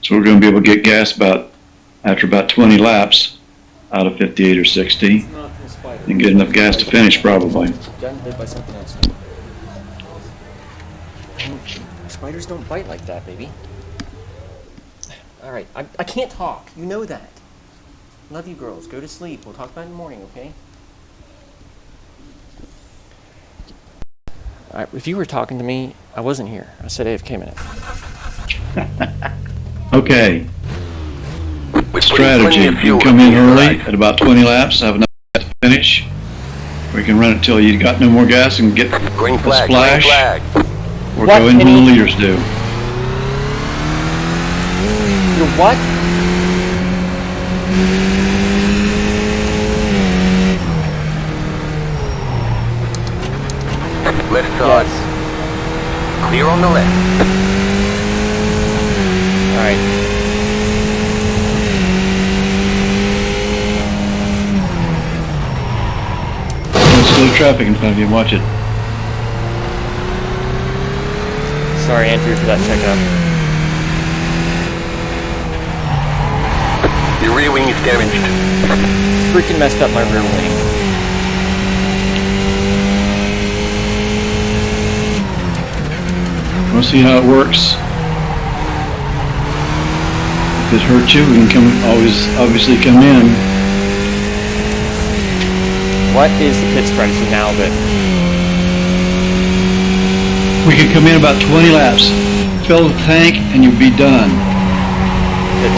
So we're going to be able to get gas after about 20 laps out of 58 or 60 and get enough gas to finish probably. Gotten bit by something else. Spiders don't bite like that, baby. Alright, I can't talk. You know that. Love you girls. Go to sleep. We'll talk about it in the morning, okay? Alright, if you were talking to me, I wasn't here. I said AFK minute. Okay. Strategy. You can come in early at about 20 laps, have enough gas to finish. We can run it till you got no more gas and get a splash. Or go in where the leaders do. You're what? Left side. Yes. Clear on the left. Alright. There's traffic in front of you, watch it. Sorry, Andrew, for that checkup. Your rear wing is damaged. Freaking messed up my rear wing. We'll see how it works. If it hurts you, we can obviously come in. What is the pit strategy now that... We can come in about 20 laps, fill the tank, and you'll be done.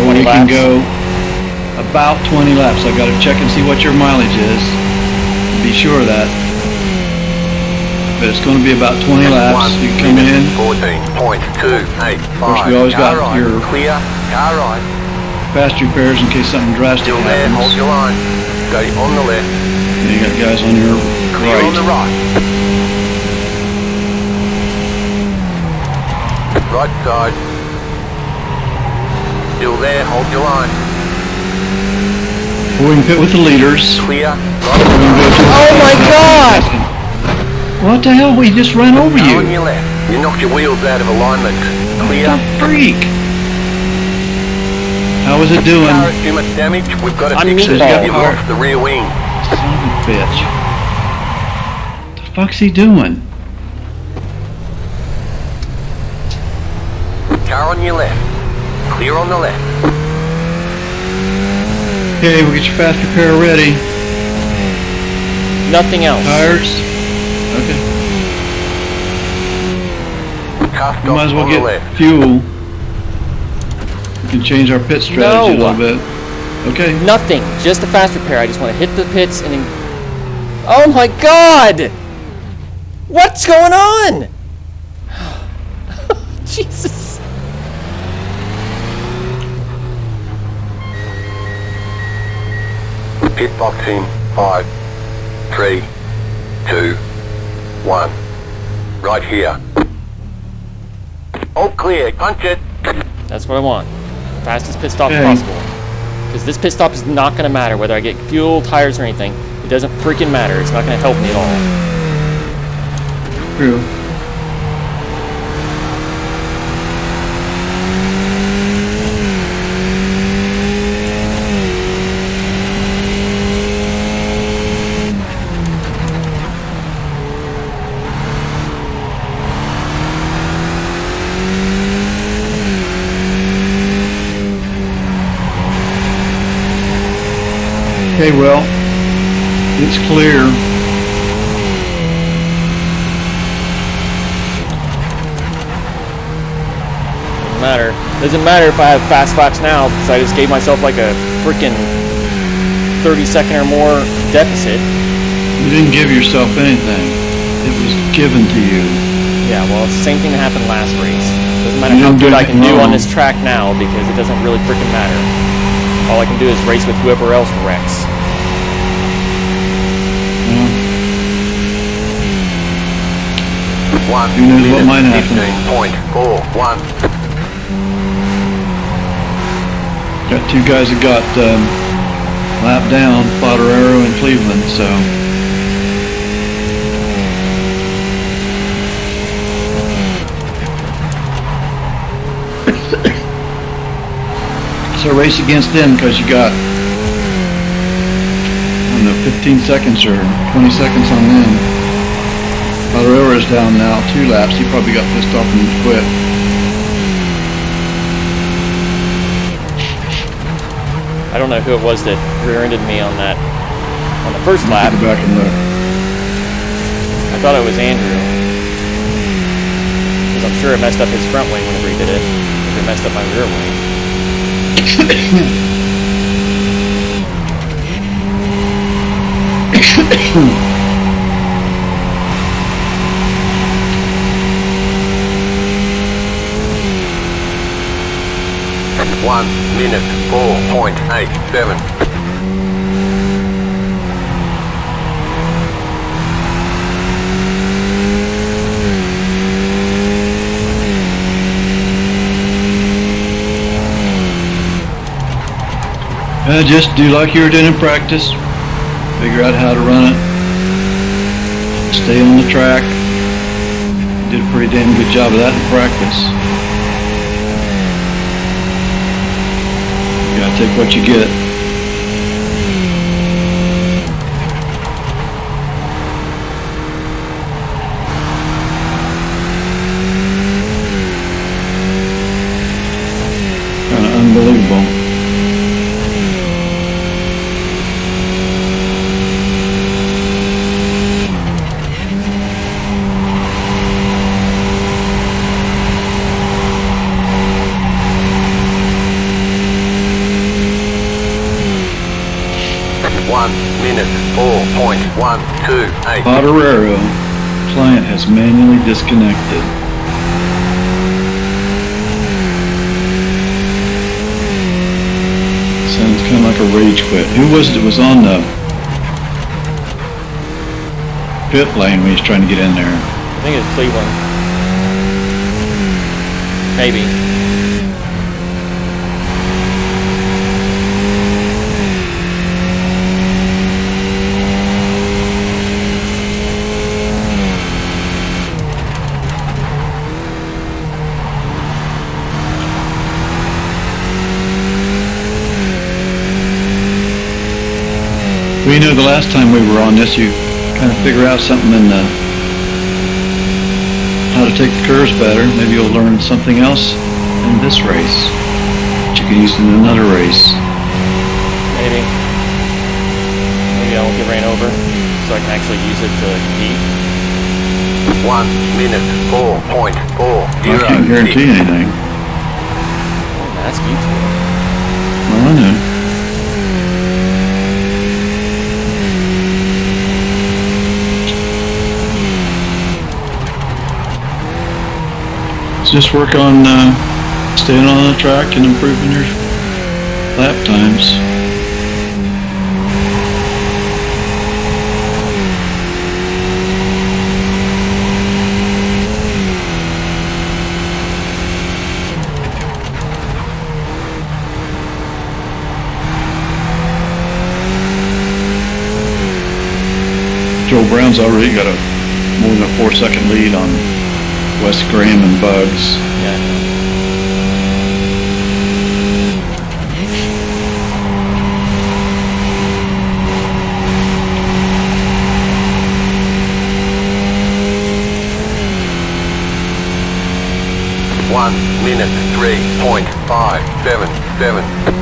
Or we can go about 20 laps. I've got to check and see what your mileage is. Be sure of that. But it's going to be about 20 laps. You come in. 14.285. Of course, we always got your clear. Car right. fast repairs in case something drastic Still there. happens. Hold your line. Go on the left. And you got guys on your Clear on the right. Right side. Still there. Hold your line. Or we can pit with the leaders. Clear. Oh my god! What the hell? We just ran over you. On your left. You knocked your wheels out of alignment. Clear. What the freak? How is it doing? Car has too much damage. We've got to fix it. You've lost the rear wing. Son of a bitch. What the fuck's he doing? Car on your left. Clear on the left. Okay, we'll get your fast repair ready. Nothing else. Tires. Okay. Car We might as well on the get left. fuel. We can change our pit strategy a little bit. Okay. Nothing. Just a fast repair. I just want to hit the pits and then... Oh my god! What's going on? Jesus. Pit box in 5, 3, 2, 1. Right here. All clear. Punch it. That's what I want. Fastest pit stop Okay. possible. Because this pit stop is not going to matter whether I get fuel, tires, or anything. It doesn't freaking matter. It's not going to help me at all. True. Okay, well, it's clear. Doesn't matter if I have fast laps now because I just gave myself like a freaking 30-second or more deficit. You didn't give yourself anything. It was given to you. Yeah, well, it's the same thing that happened last race. Doesn't matter You how didn't do good I can anything do on wrong. this track now because it doesn't really freaking matter. All I can do is race with whoever else wrecks. Who knows what might happen? 15.41. Got two guys that got lap down, Fodder Arrow and Cleveland, so. So race against them because you got, I don't know, 15 seconds or 20 seconds on them. Padarero is down now 2 laps. He probably got pissed off and quit. I don't know who it was that rear-ended me on that, on the first lap. Go back and look. I thought it was Andrew. Because I'm sure it messed up his front wing whenever he did it. If it messed up my rear wing. And 1 minute 4.87. Just do like you were doing in practice. Figure out how to run it. Stay on the track. You did a pretty damn good job of that in practice. You gotta take what you get. Kinda unbelievable. Minute 4.128. Padarero, client has manually disconnected. Sounds kind of like a rage quit. Who was it that was on the pit lane when he was trying to get in there? I think it's Cleveland. Maybe. Well, you know, the last time we were on this, you kind of figure out something in the, how to take the curves better. Maybe you'll learn something else in this race that you can use in another race. Maybe. Maybe I won't get ran over, so I can actually use it to compete. 1 minute 4.406. I can't guarantee anything. Oh, that's YouTube. Well, I know. Just work on staying on the track and improving your lap times. Joe Brown's already got a more than a 4-second lead on Wes Graham and Bugs. Yeah, I know. One minute 3.577.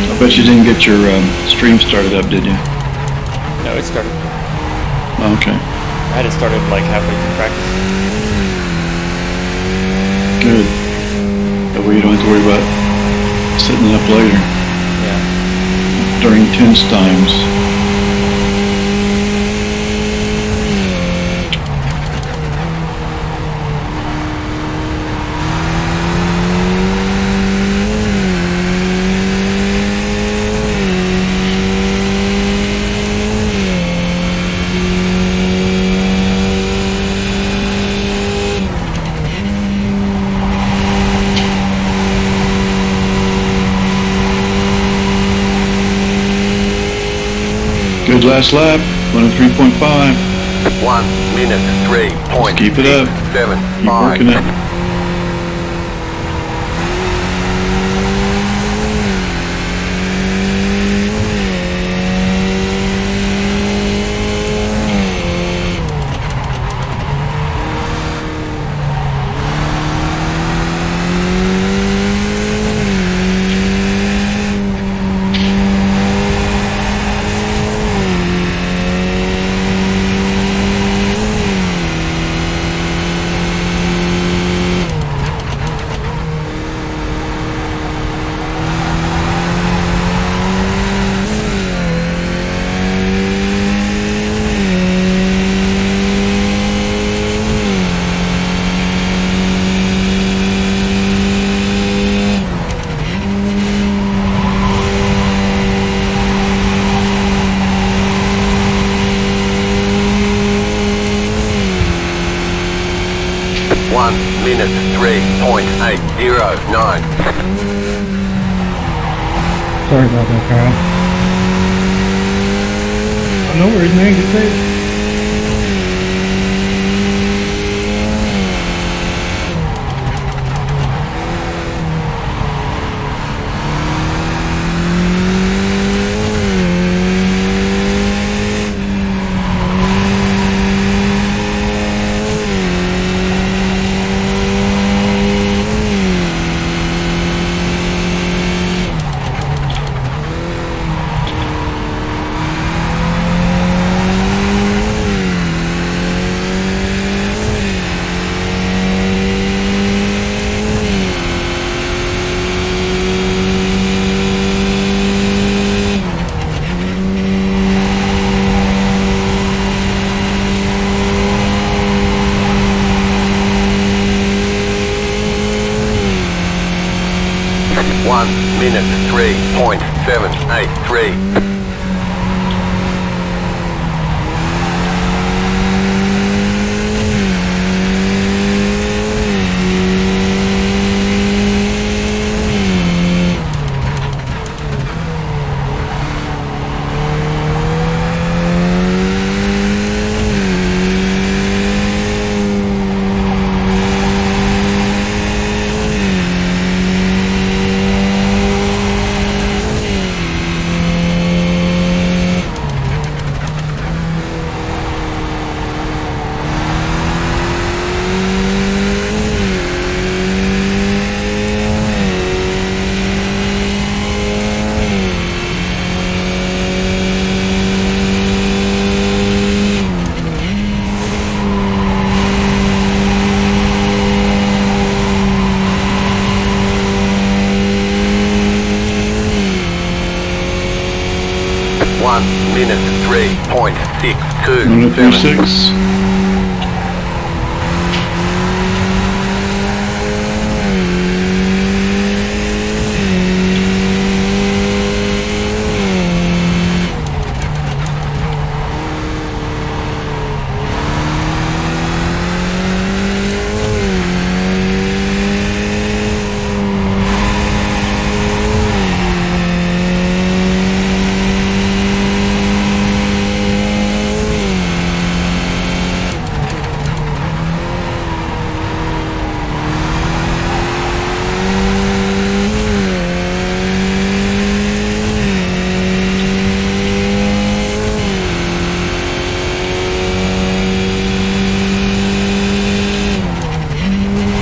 I bet you didn't get your stream started up, did you? No, it started. Oh, okay. I had it started like halfway through practice. Good. That way you don't have to worry about setting it up later Yeah. during tense times. Good last lap, 103.5. 1 minute, 3.675. Keep it up. Keep working it. Minute 3.809. Sorry about that, Kyle. No worries, man. Get safe. Minute 3.783. Minute 3.627. 136.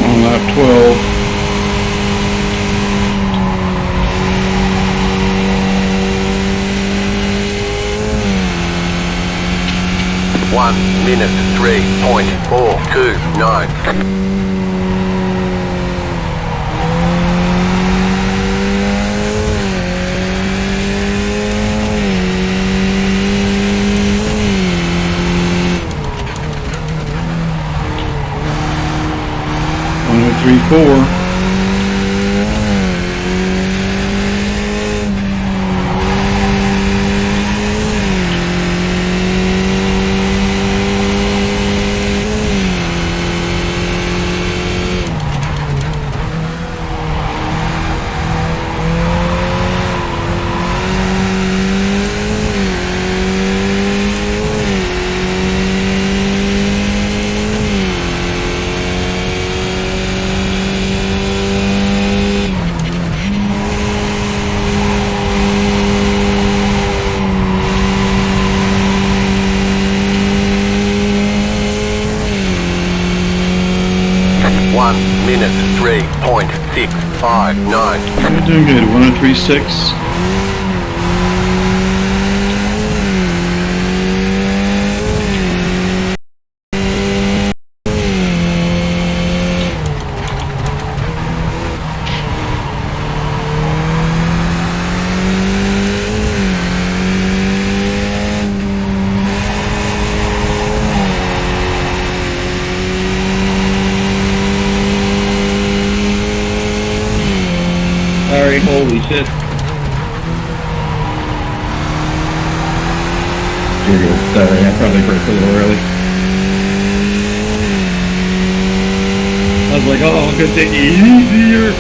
On lap 12. One minute 3.429. Three, four. 1 minute 3.659. You're doing good. 103.6. Sorry, holy shit. You're good. Sorry, I probably broke a little early. I was like, oh, I'm gonna take it easier.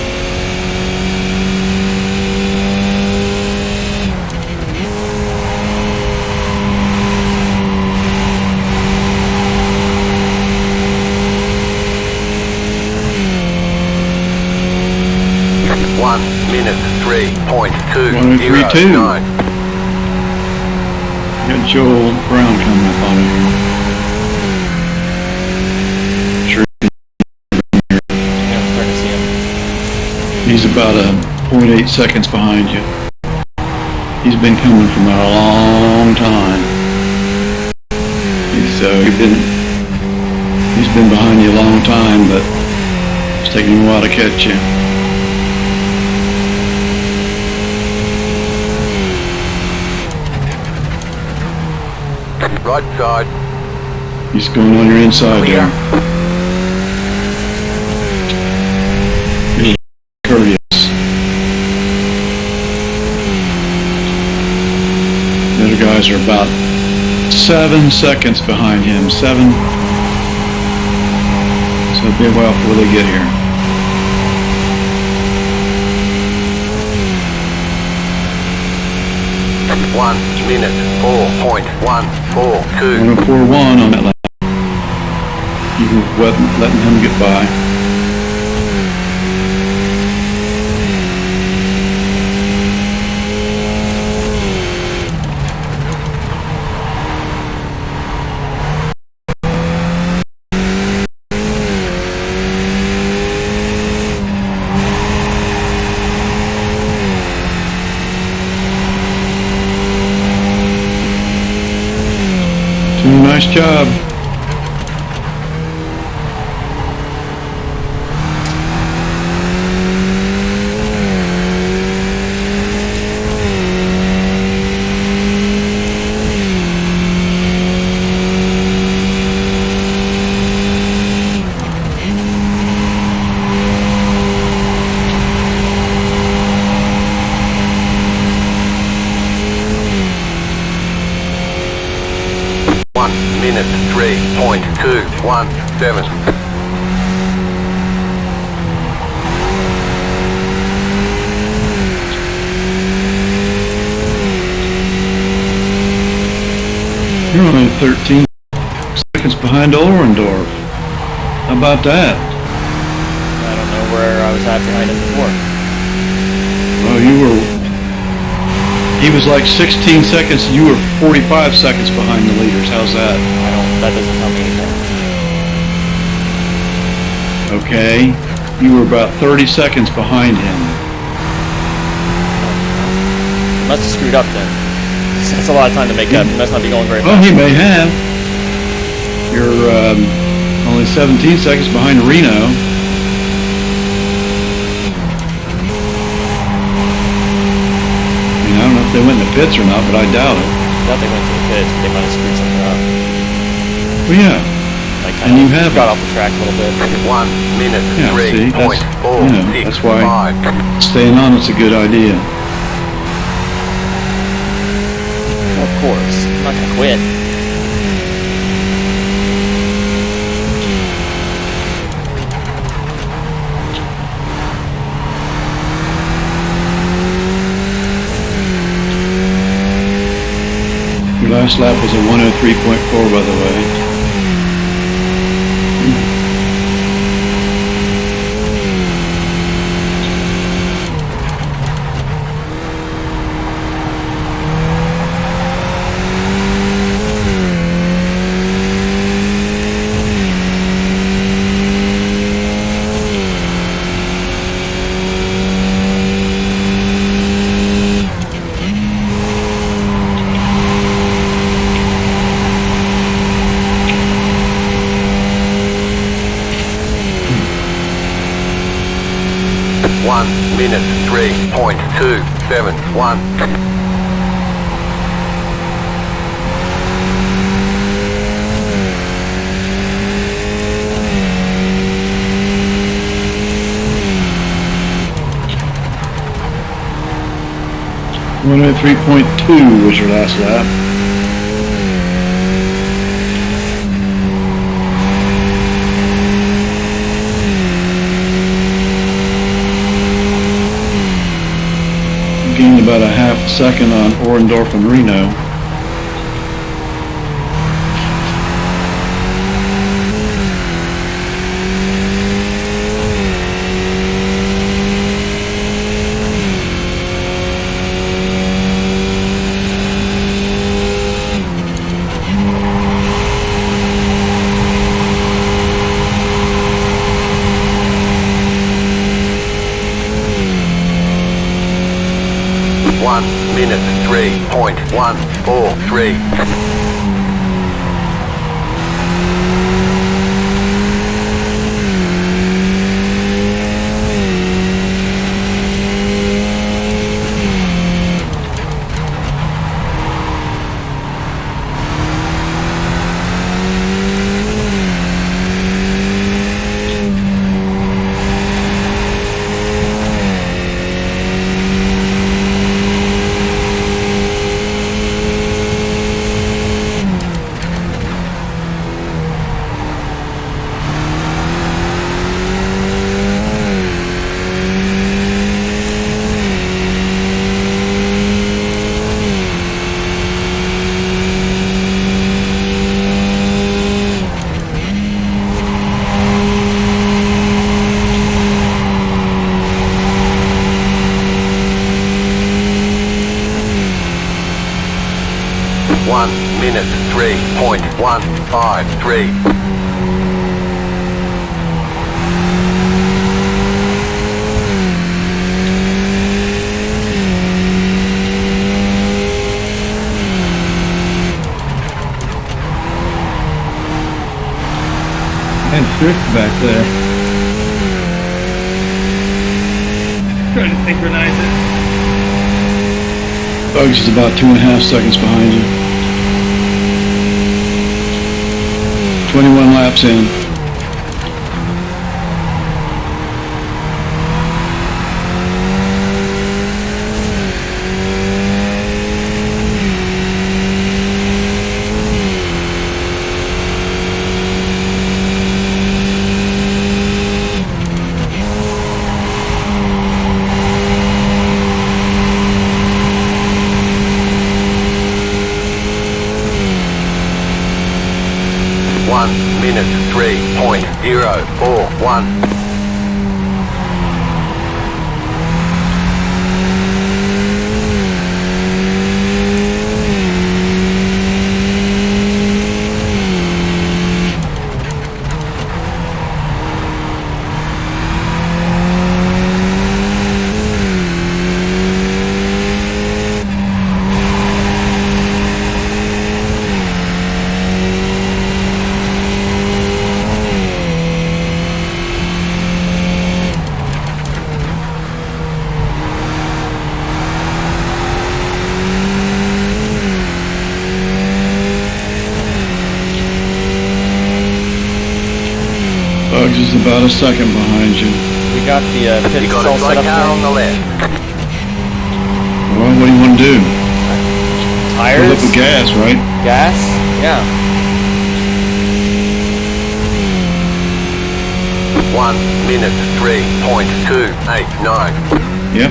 One minute 3.209. 103.2. Got Joel Brown coming up on it here. Sure. Yeah, I'm starting to see him. He's about 0.8 seconds behind you. He's been coming from a long time. He's been behind you a long time, but it's taking him a while to catch you. Right side. He's going on your inside Clear. there. He's courteous. The other guys are about 7 seconds behind him. 7. So it'll be a while before they get here. One minute 4.142. 104.1 on that lap. You were letting him get by. Nice job. Minute 3.217. You're only 13 seconds behind Orendorf. How about that? I don't know where I was at behind him before. Well, he was like 16 seconds, you were 45 seconds behind the leaders. How's that? That doesn't tell me anything. Okay. You were about 30 seconds behind him. He must have screwed up then. That's a lot of time to make up. He must not be going very Well, fast. he may have. You're only 17 seconds behind Reno. I don't know if they went in the pits or not, but I doubt it. I thought they went to the pits, but they might have screwed something up. Well, yeah. Like And you have got off the track a little bit. 1 minute Yeah, see, that's, 3.465. that's why staying on is a good idea. Well, of course. I'm not gonna quit. Your last lap was a 103.4, by the way. 1 minute 3.271. One at 3.2 was your last lap. Gained about a half second on Orendorf and Reno. Minute 3.143. Minute 3.153. And Swift back there. Trying to synchronize it. Bugs is about 2.5 seconds behind you. 21 laps in. Minute 3.041. Bugs is about a second behind you. We got the pit You got all a set dry up car on there. the left. Well, what do you want to do? Tires, Fill up with gas, right? gas, yeah. 1 minute 3.289. Yep.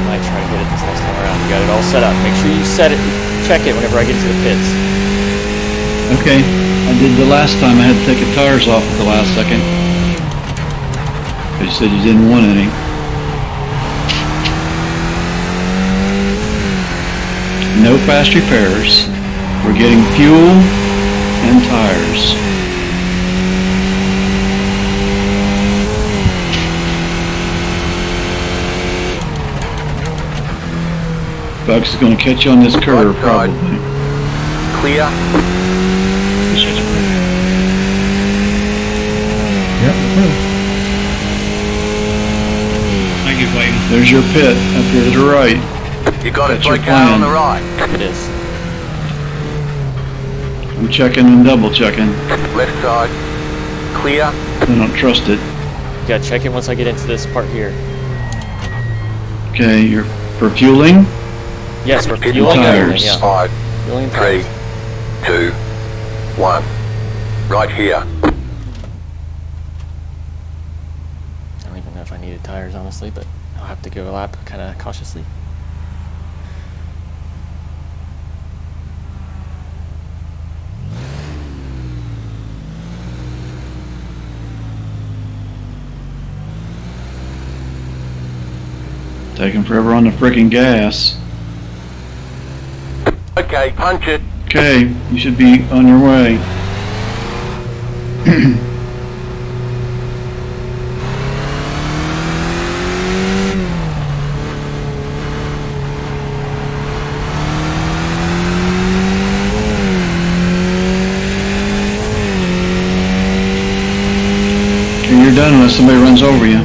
Might try to hit it this next time around. We got it all set up. Make sure you set it, check it whenever I get to the pits. Okay. I did the last time. I had to take the tires off at the last second. You said you didn't want any. No fast repairs. We're getting fuel and tires. Bugs is going to catch you on this curve, Right, probably. Clear. Yep. There's your pit up here to the right. You got it, That's your break out on plan. the right. It is. I'm checking and double checking. Left side. Clear. I don't trust it. Gotta check it once I get into this part here. Okay, you're for fueling. Yes, we're Hidden fueling tires. everything, yeah. 5, Fueling 3, tires. 2, 1. Right here. I don't even know if I needed tires, honestly, but I'll have to go a lap kind of cautiously. Taking forever on the frickin' gas. Okay, punch it. Okay, you should be on your way. Okay, you're done unless somebody runs over you.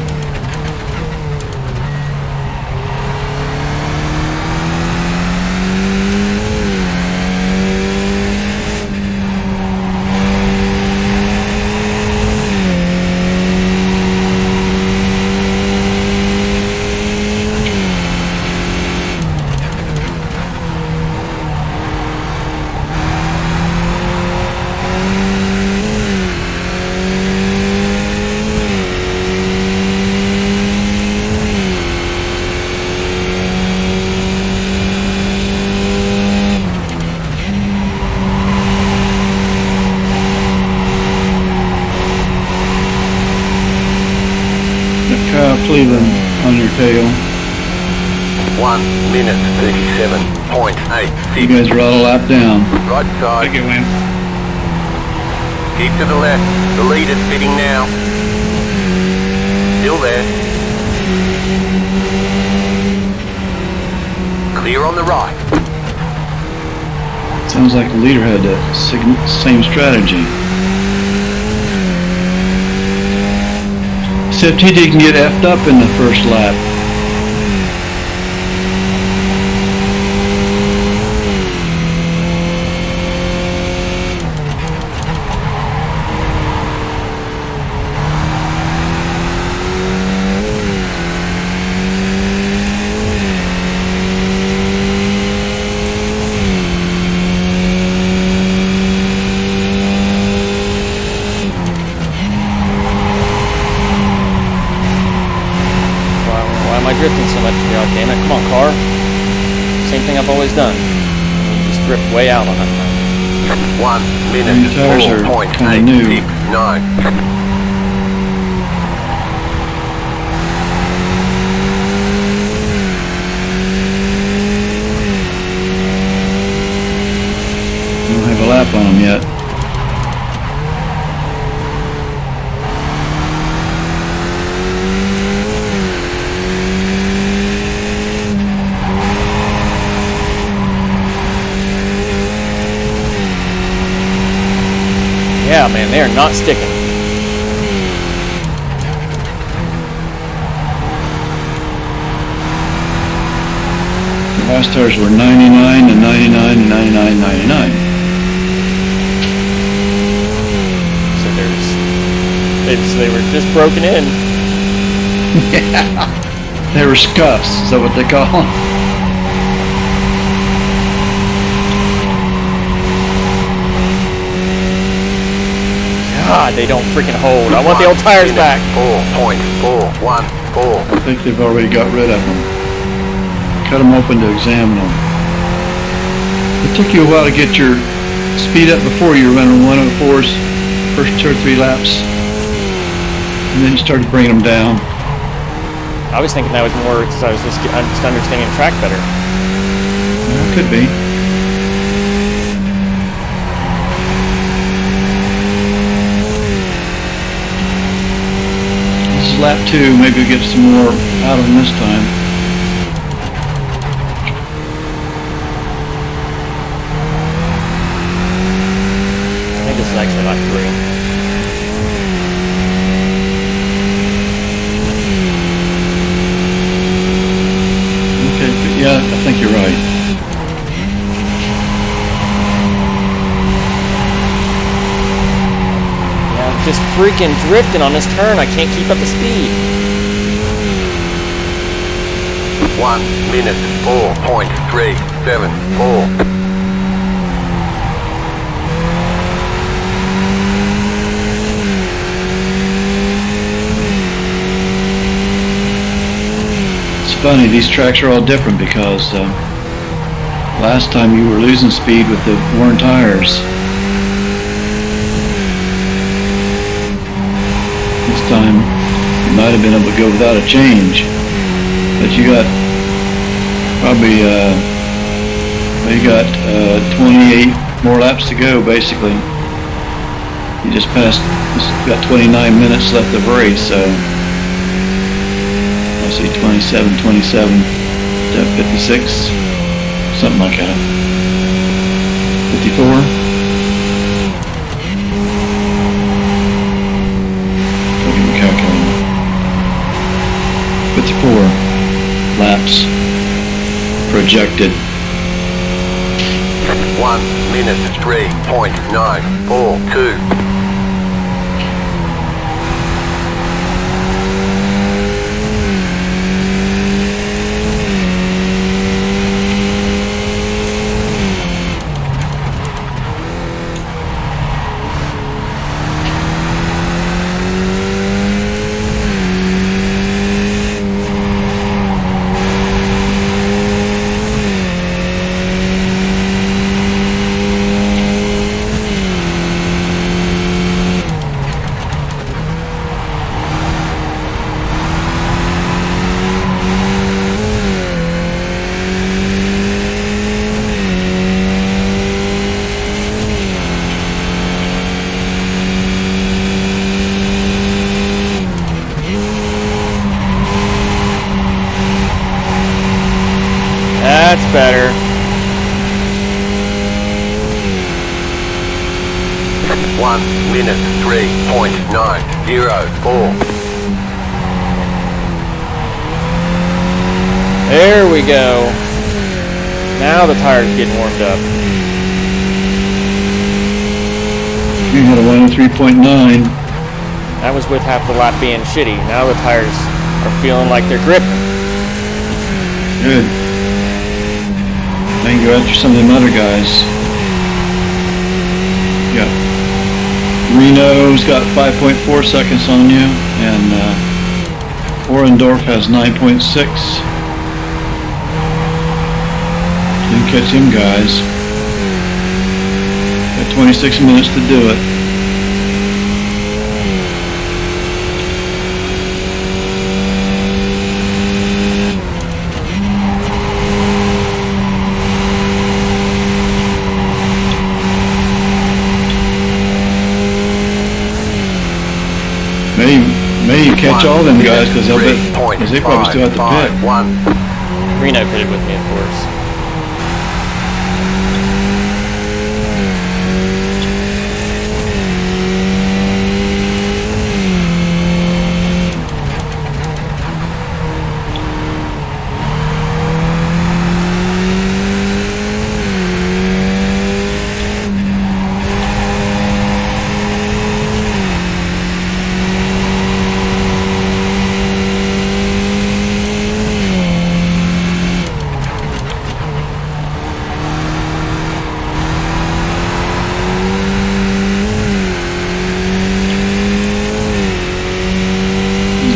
Cleveland on your tail. 1 minute 37.8. You guys are all a lap down. Right side. Take it, Win. Keep to the left. The leader's fitting now. Still there. Clear on the right. Sounds like the leader had the same strategy. Except he didn't get effed up in the first lap. Drifting so much, God damn it. Come on, car. Same thing I've always done. Just drift way out on that time. 1 minute Your tires are kinda new. 4.869. You don't have a lap on them yet. Yeah, man, they are not sticking. The last tires were 99 and 99 and 99, 99. So they were just broken in. Yeah. They were scuffs, is that what they call them? God, they don't freaking hold. I want the old tires back. 4.414. I think they've already got rid of them. Cut them open to examine them. It took you a while to get your speed up before you were running 104s, first 2 or 3 laps. And then you started bringing them down. I was thinking that was more because I was just understanding the track better. Well, it could be. This is lap 2. Maybe we'll get some more out of them this time. I think this is actually lap 3. Just freaking drifting on this turn. I can't keep up the speed. 1 minute 4.374. It's funny, these tracks are all different because last time you were losing speed with the worn tires. This time you might have been able to go without a change, but you got probably 28 more laps to go basically. You just got 29 minutes left of race, so I see 27, 27 to 56, something like that. 54. Look at my calculator. 54 laps projected. 1 minute 3.942. That's better. 1 minute 3.904. There we go. Now the tire's getting warmed up. You had a 103.9. That was with half the lap being shitty. Now the tires are feeling like they're gripping. Good. Then go after some of them other guys. Yeah. Reno's got 5.4 seconds on you, and Orendorf has 9.6. Didn't catch him, guys. Got 26 minutes to do it. Maybe you catch all them guys because they probably still have to pit. Reno pitted with me, of course.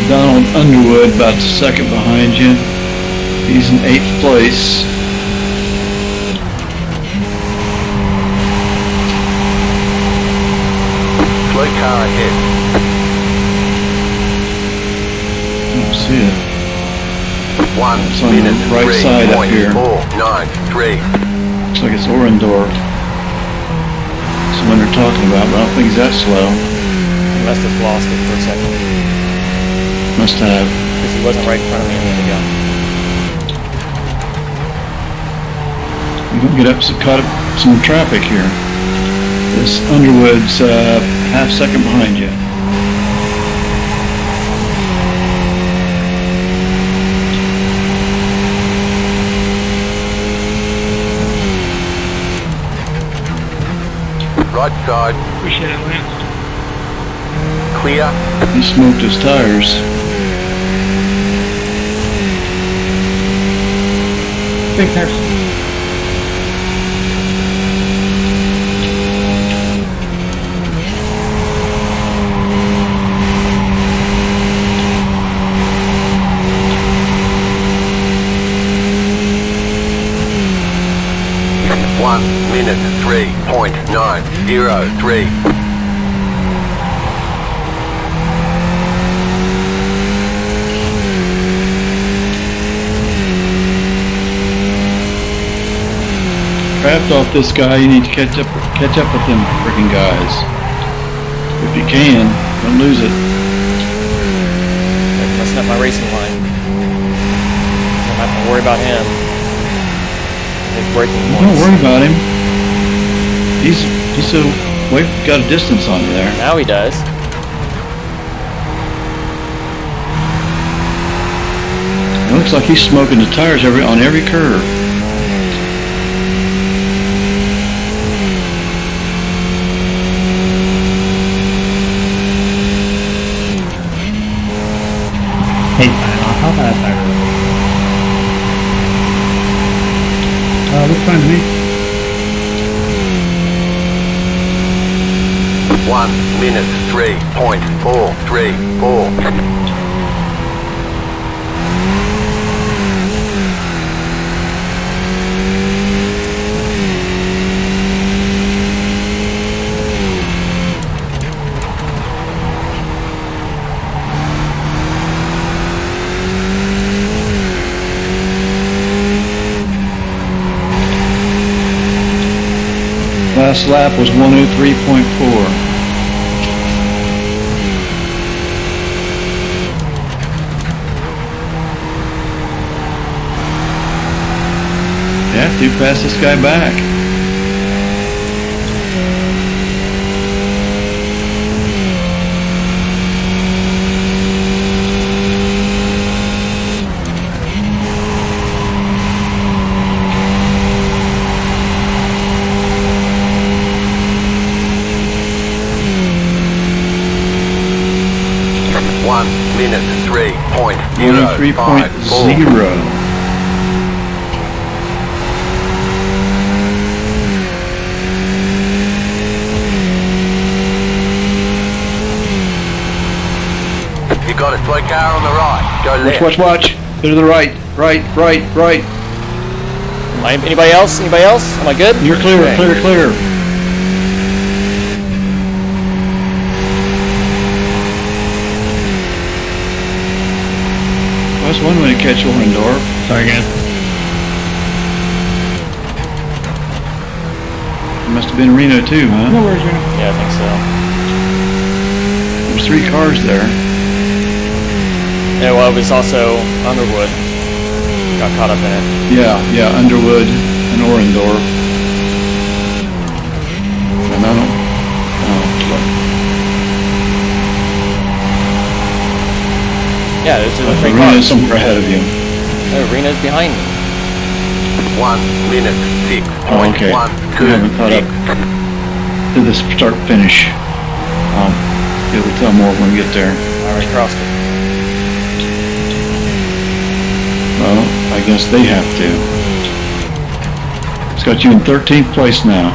Donald Underwood about second behind you. He's in 8th place. Slow car ahead. I don't see it. 1 It's on the minute right side up here. 3.493. Looks like it's Orendorf. That's the one they're talking about, but I don't think he's that slow. He must have lost it for a second. Must have. Because he wasn't right in front of me a minute ago. You're going to get caught up some traffic here. This Underwood's half second behind you. Right side. Appreciate it, Lance. clear. He smoked his tires. Big tires. One minute 3.903. Craft off this guy. You need to catch up with them freaking guys. If you can, don't lose it. They're messing up my racing line. I'm not gonna worry about him. His braking points. Don't worry about him. He's so got a distance on you there. Now he does. It looks like he's smoking the tires on every curve. Hey, how fast I really? Looks fine to me. 1 minute 3.434. Last lap was 103.4. Yeah, do pass this guy back. Minute 3.054. 103.0. You got a slow car on the right. Go left. Watch. Go to the right. Right. Anybody else? Anybody else? Am I good? You're clear, Okay. clear. That's one way to catch Orendorff. Sorry, guys. It must have been Reno too, huh? No worries, Reno. Yeah, I think so. There's 3 cars there. Yeah, well, it was also Underwood. Got caught up in it. Yeah, Underwood and Orendorff. And I don't. Yeah, there's three Rena's cars. somewhere ahead of you. No, Rena's behind me. 1 minute Oh, okay. 6.126. We haven't caught up to this start finish. You'll tell more when we get there. I already crossed it. Well, I guess they have to. It's got you in 13th place now.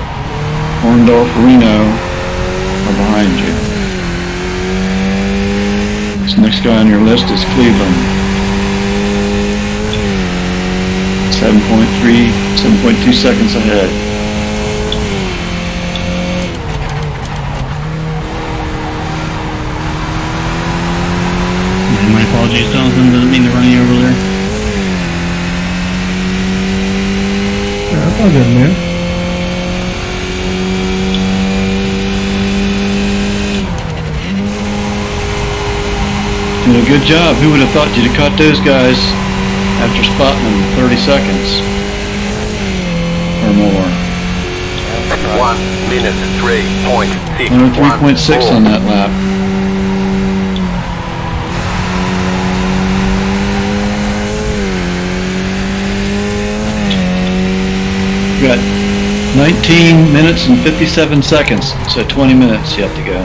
Orendorff, Reno are behind you. This next guy on your list is Cleveland. 7.2 seconds ahead. My apologies, Jonathan. Doesn't mean to run you over there. That's all good, man. Did a good job. Who would have thought you'd have caught those guys after spotting them in 30 seconds or more? 1 minute 3.6. 103.6 on that lap. You got 19 minutes and 57 seconds, so 20 minutes you have to go.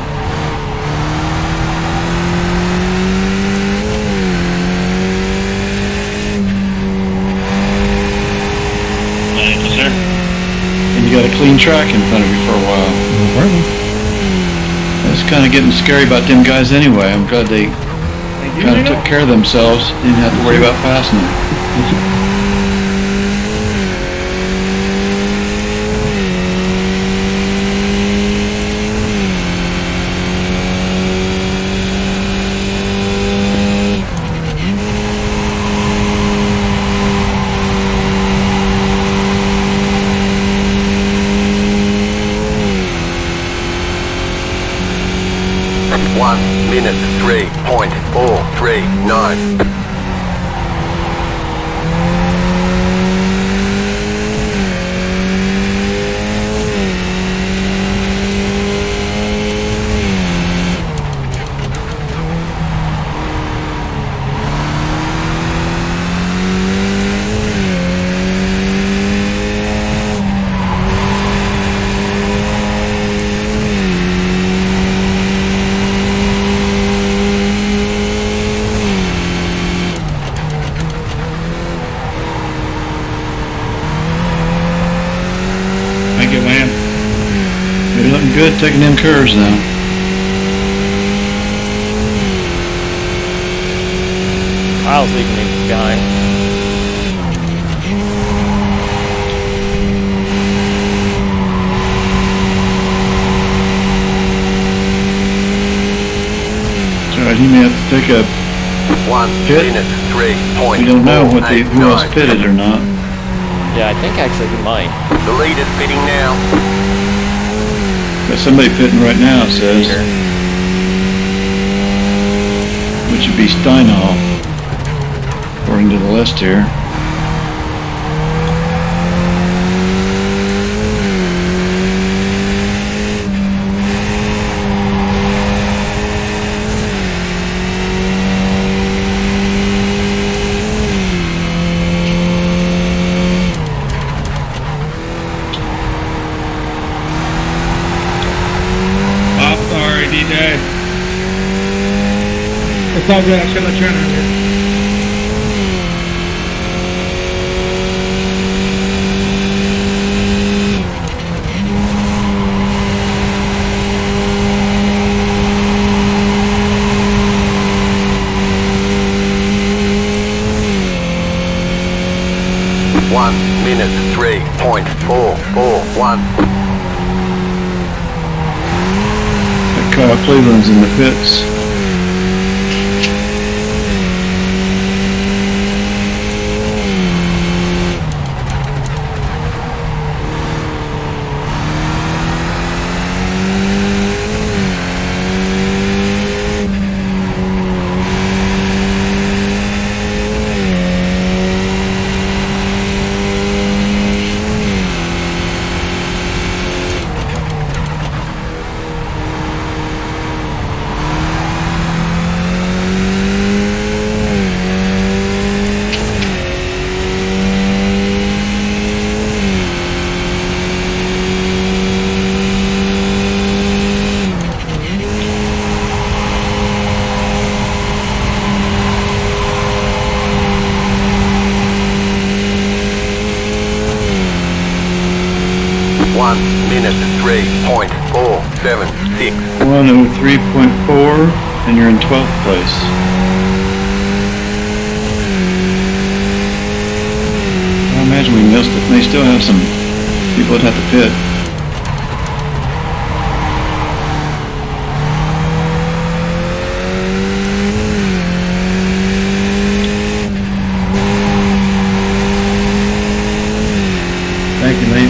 clean track in front of you for a while. No problem. It's kind of getting scary about them guys anyway. I'm glad they kind of took care of themselves. Didn't have to worry about passing them. Minute 3.439. Thank you, Lamb. You're looking good taking them curves now. Kyle's leaving me behind. That's right, he may have to take a 1 Pit? minute 3.489. We don't know what who else pitted or not. Yeah, I think actually he might. The leader's pitting now. Got somebody pitting right now, it says. Sure. Which would be Steinhall, according to the list here. D-Day. It's all good. I should let you in earlier. One minute 3.441. Kyle Cleveland's in the pits. Minute 3.476. 103.4, and you're in 12th place. I imagine we missed it. They still have some people that have to pit. Thank you, Lee.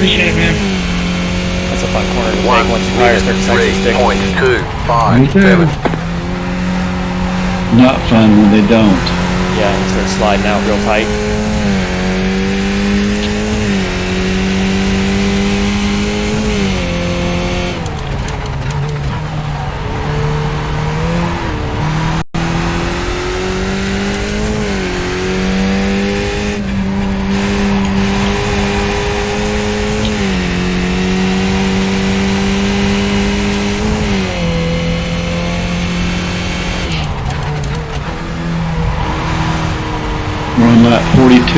Appreciate it, man. That's a fun corner to take once your tires start to actually stick. 3.257. Not fun when they don't. Yeah, and start sliding out real tight. We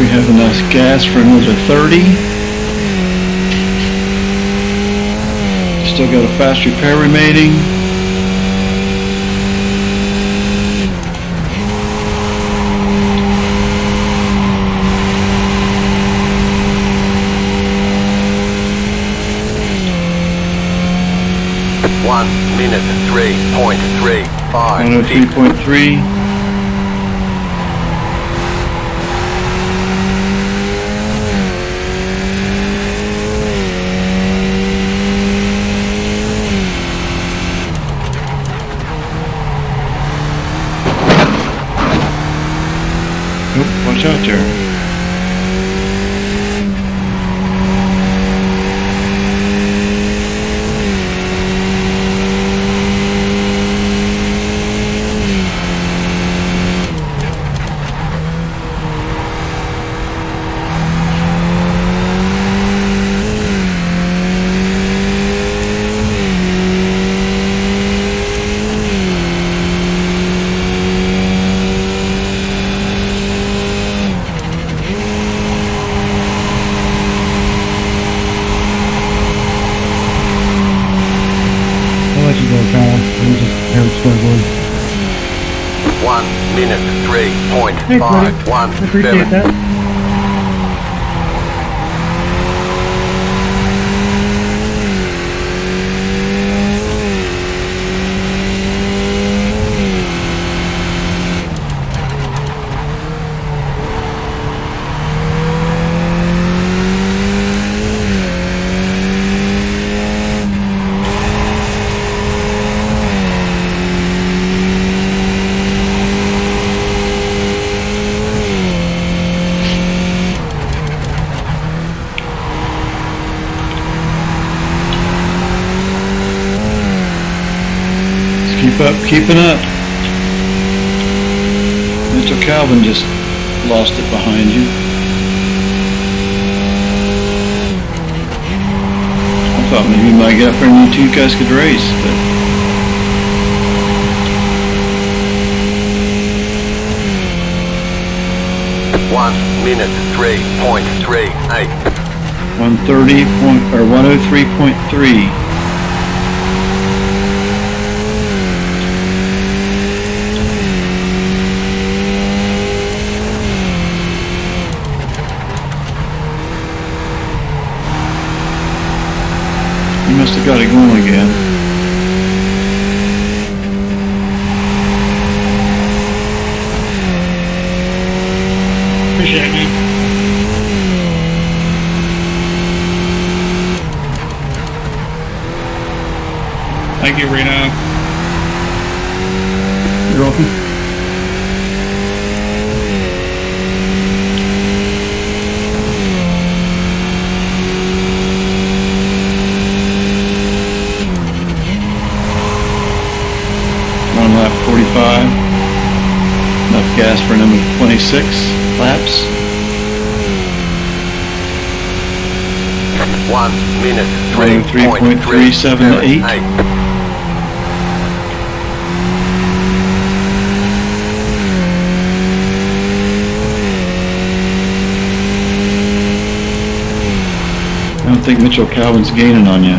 have enough gas for another 30. Still got a fast repair remaining. One minute 3.35. 103.3. Watch out there. I'll let you go, Kyle. I'm struggling. 1 minute Hey, buddy. I appreciate 3.517. that. Keeping up. Mr. Calvin just lost it behind you. I thought maybe you might get up there and you two guys could race, but 1 minute 3.38. 103.3. You must have got it going again. Appreciate it, man. Thank you, Reno. You're welcome. On lap 45. Enough gas for number 26 laps. 1 minute 103.378. 3.378. I don't think Mitchell Calvin's gaining on you.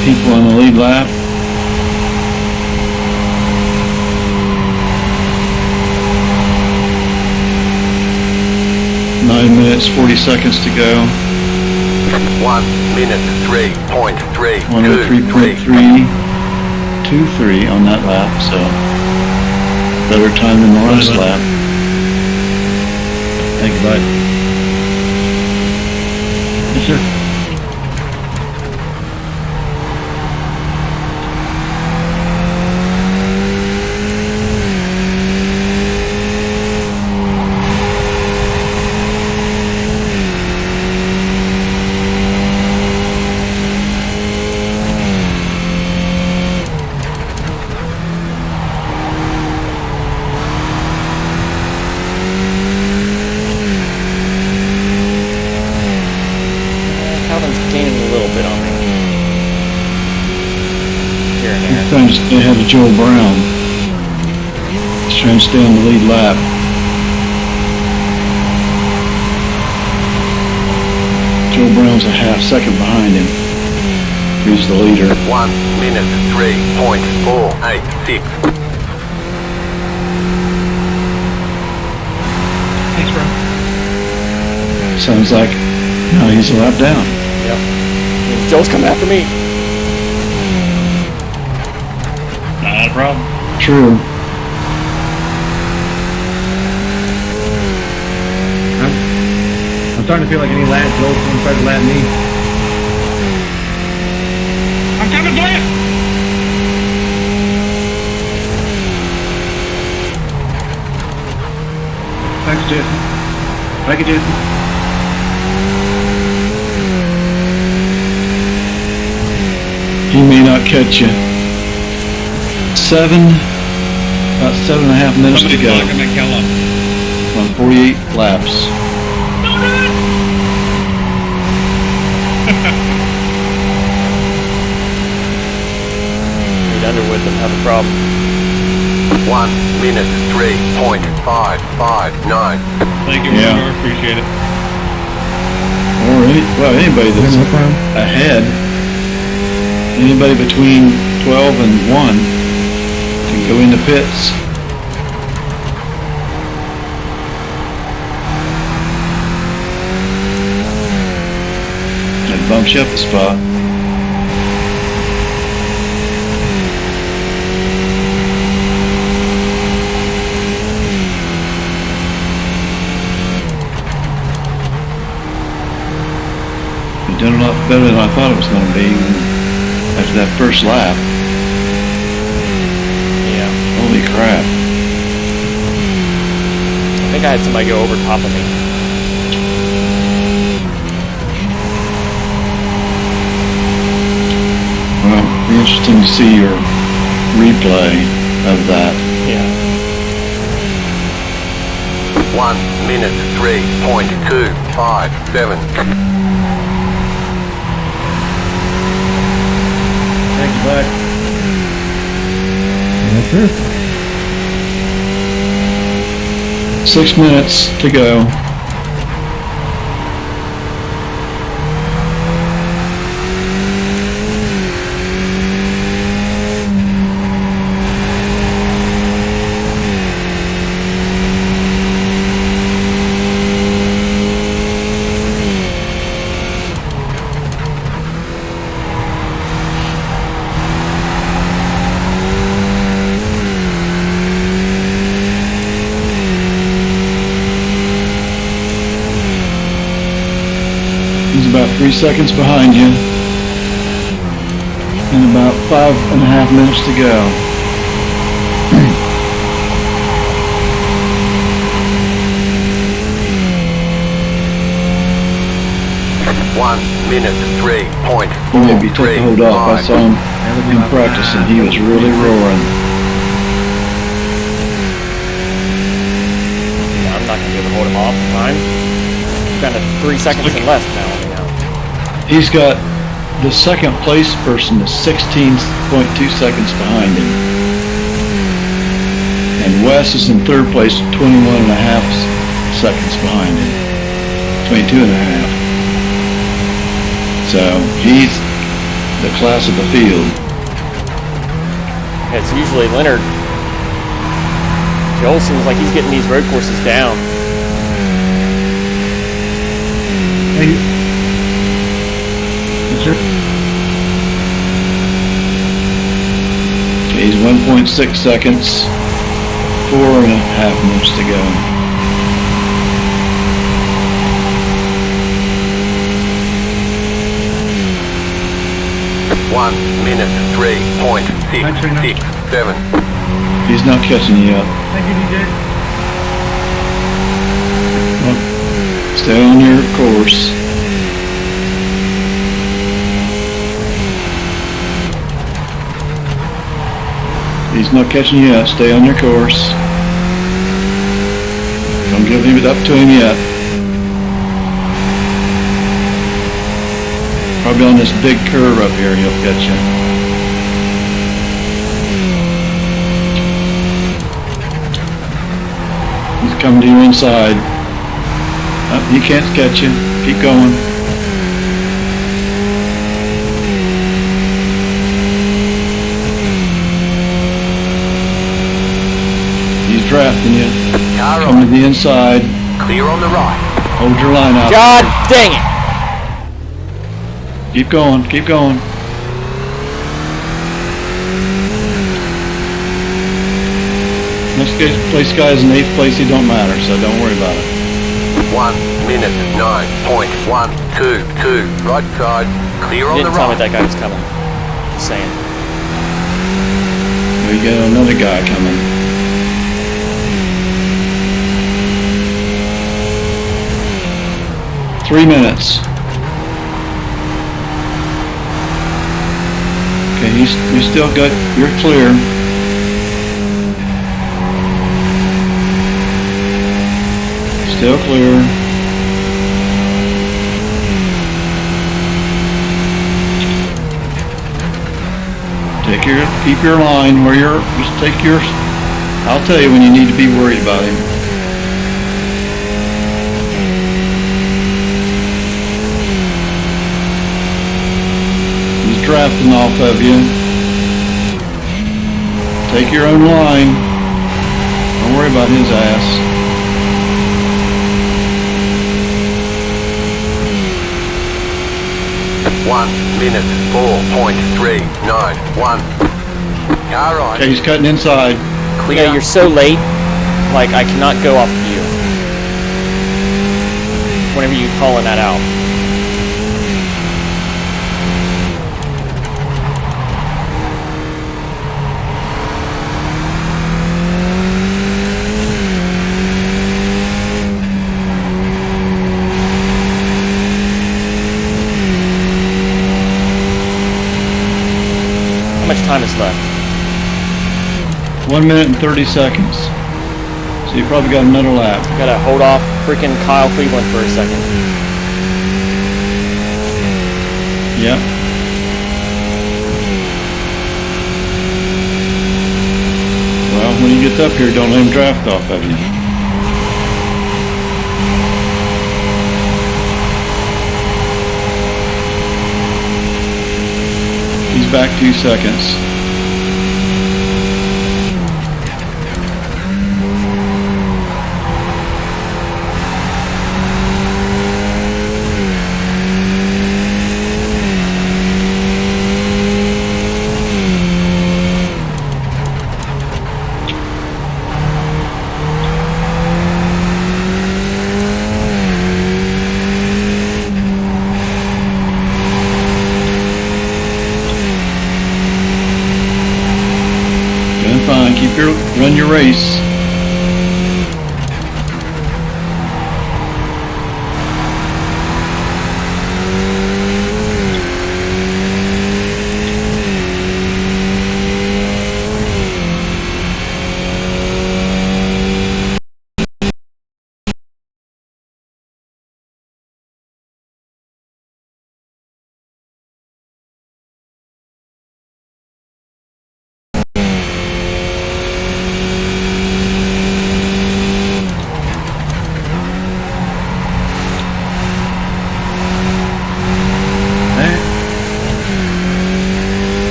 People on the lead lap. Nine minutes, 40 seconds to go. 1 minute 3.323. 103.323 on that lap, so better time than the last lap. Thank you, bud. Yes, sir. trying to stay ahead of Joel Brown. He's trying to stay on the lead lap. Joel Brown's a half second behind him. He's the leader. 1 minute 3.486. Thanks, bro. Sounds like no, he's a lap down. Yep. Joel's coming after me. Not a problem. True. I'm starting to feel like any lap, Joel's going to try to lap me. I'm coming for you! Thanks, Jason. Thank you, Jason. He may not catch you. About 7.5 minutes Somebody's to go blocking McKellum. on 48 laps. Need under with him, have a problem. 1 minute 3.559. Thank you, Yeah. Rotor. Appreciate it. Or anybody that's No problem. ahead. Anybody between 12 and 1 can go into pits. That bumps you up a spot. You've done a lot better than I thought it was going to be after that first lap. Yeah. Holy crap. I think I had somebody go over top of me. Well, it'll be interesting to see your replay of that. Yeah. 1 minute 3.257. Thank you, bud. Yes, sir. 6 minutes to go. He's about 3 seconds behind you. And about 5.5 minutes to go. 1 minute He may be tough to hold off. I saw him in practice and he was really roaring. Yeah, I'm not going to be able to hold him off in time. Kind of 3 seconds and less now. He's got the second place person is 16.2 seconds behind him. And Wes is in third place, 21.5 seconds behind him. 22.5. So he's the class of the field. It's usually Leonard. Joel seems like he's getting these road courses down. Thank you. Yes, sir. He's 1.6 seconds, 4.5 minutes to go. 1 minute 3.667. He's not catching you up. Thank you, DJ. Stay on your course. He's not catching you up. Stay on your course. Don't give it up to him yet. Probably on this big curve up here, he'll catch you. coming to you inside. He can't catch you. Keep going. He's drafting you. Car Come to on. the inside. Clear on the right. Hold your line out. God dang it! Keep going. Keep going. Next place guy is in 8th place. He don't matter, so don't worry about it. 1 minute 9.122. Right side. Clear You on the didn't tell me right. that guy was coming. Just saying. We got another guy coming. Three minutes. Okay, you still got. You're clear. Still clear. Keep your line where you're, just take your, I'll tell you when you need to be worried about him. He's drafting off of you. Take your own line. Don't worry about his ass. One minute 4.391. Car right. Okay, he's cutting inside. Clear. Yeah, you're so late. Like, I cannot go off of you. Whenever you calling that out. How much time is left? 1 minute and 30 seconds. So you probably got another lap. Gotta hold off freaking Kyle Cleveland for a second. Yep. Well, when he gets up here, don't let him draft off of you. He's back 2 seconds. Doing fine. Run your race.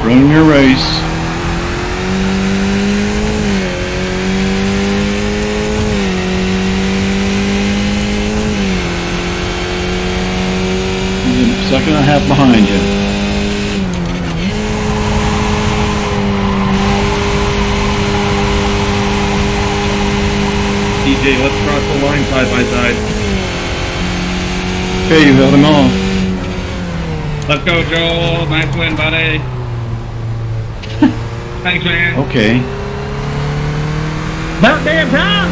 Running your race. He's a second and a half behind you. DJ, let's cross the line side by side. Okay, you held him off. Let's go, Joel. Nice win, buddy. Thanks, man. Okay. About damn time.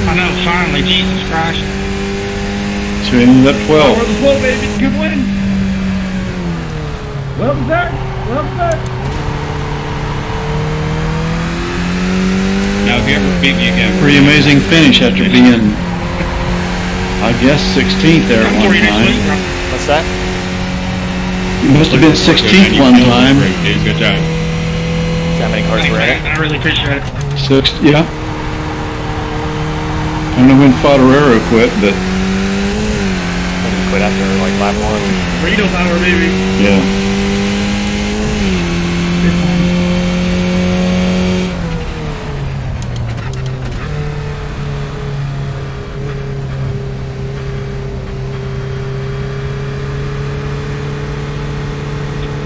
I know, finally, Jesus Christ. So we ended up 12. Over the flow, baby. Good win. Well done. Well done. Now, if you ever beat me again, Pretty amazing finish after being, I guess, 16th there at I'm one for you next week, time. bro. What's that? You must have been 16th one time. Dude, good job. See how many cars Thanks, were in man. it? I really appreciate it. Yeah. I don't know when Fodorero quit, but I think he quit after like lap 1. Burrito power, baby. yeah.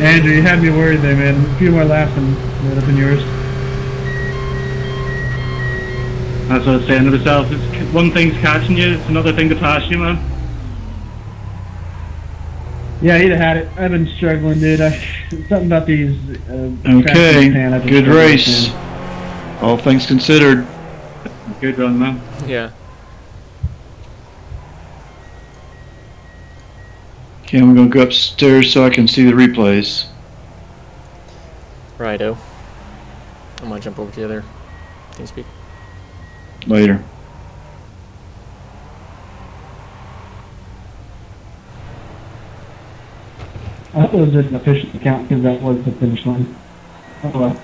Andrew, you had me worried there, man. A few more laps and it would have been yours. That's what I was saying to myself. It's one thing's catching you, it's another thing to pass you, man. Yeah, he'd have had it. I've been struggling, dude. Something about these. Okay, good race. All things considered. Good run, man. Yeah. Okay, I'm gonna go upstairs so I can see the replays Righto. I'm gonna jump over to the other TeamSpeak. later. I thought it was an official account because that was the finish line. Oh well.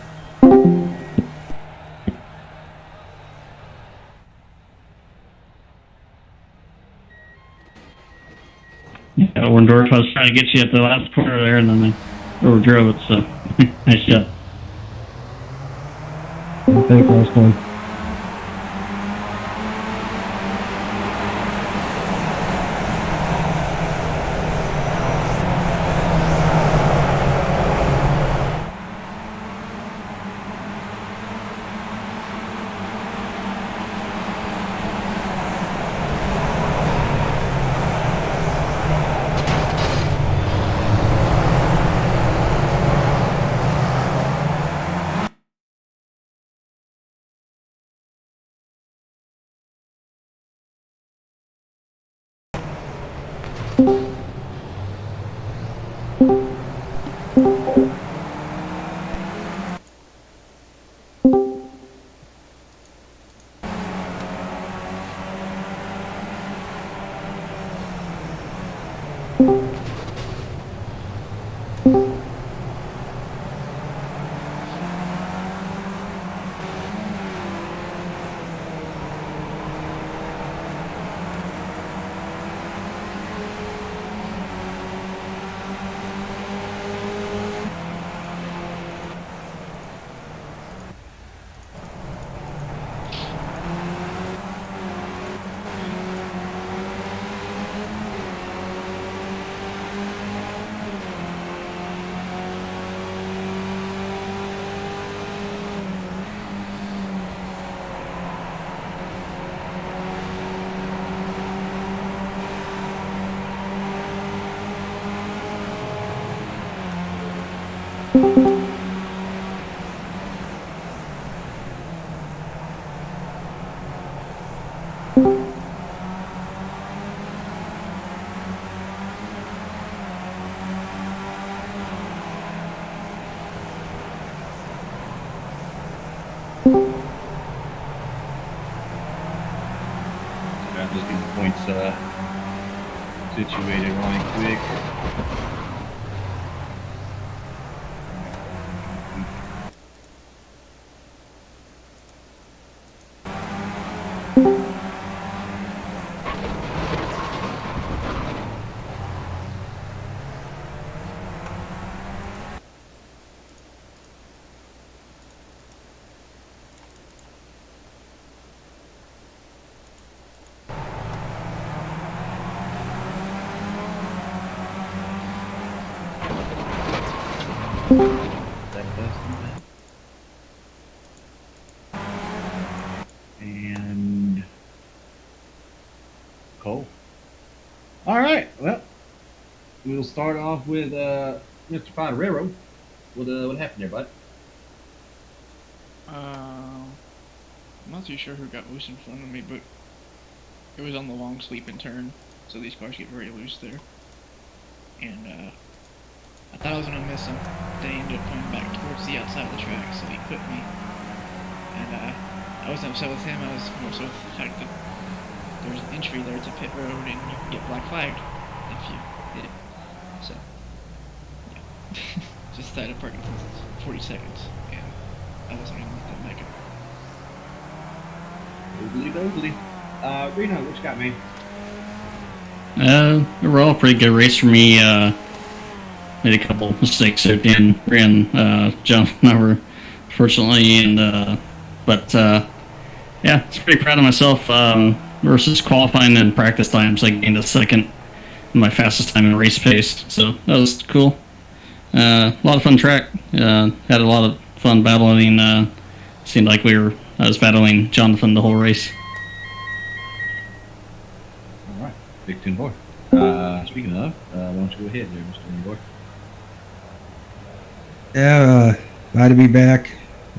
Yeah, when Dorf was trying to get you at the last corner there, and then they overdrove it, so nice job. I think last one. I'm just getting the points situated really quick. And Cole. All right. Well, we'll start off with Mr. Fodorero. What happened there, bud? I'm not too sure who got loose in front of me, but It was on the long sweep and turn, so these cars get very loose there. And I thought I was gonna miss him. Then he ended up coming back towards the outside of the track, so he quit me. And I wasn't upset with him. I was more so with the fact that there's an entry there to pit road, and you can get black flagged if you hit it. So yeah, just decided to park until it's 40 seconds, and I wasn't gonna let them make it. Oogly doogly. Reno, what you got, man? Overall, pretty good race for me. Made a couple mistakes at the end. Ran Jonathan over, fortunately, and but yeah, I was pretty proud of myself. Versus qualifying and practice times, I gained a second in my fastest time in race pace, so that was cool. A lot of fun track. Had a lot of fun battling. Seemed like I was battling Jonathan the whole race. All right, Big Tin Boy. Speaking of, why don't you go ahead there, Mr. Tin Boy? Yeah, glad to be back.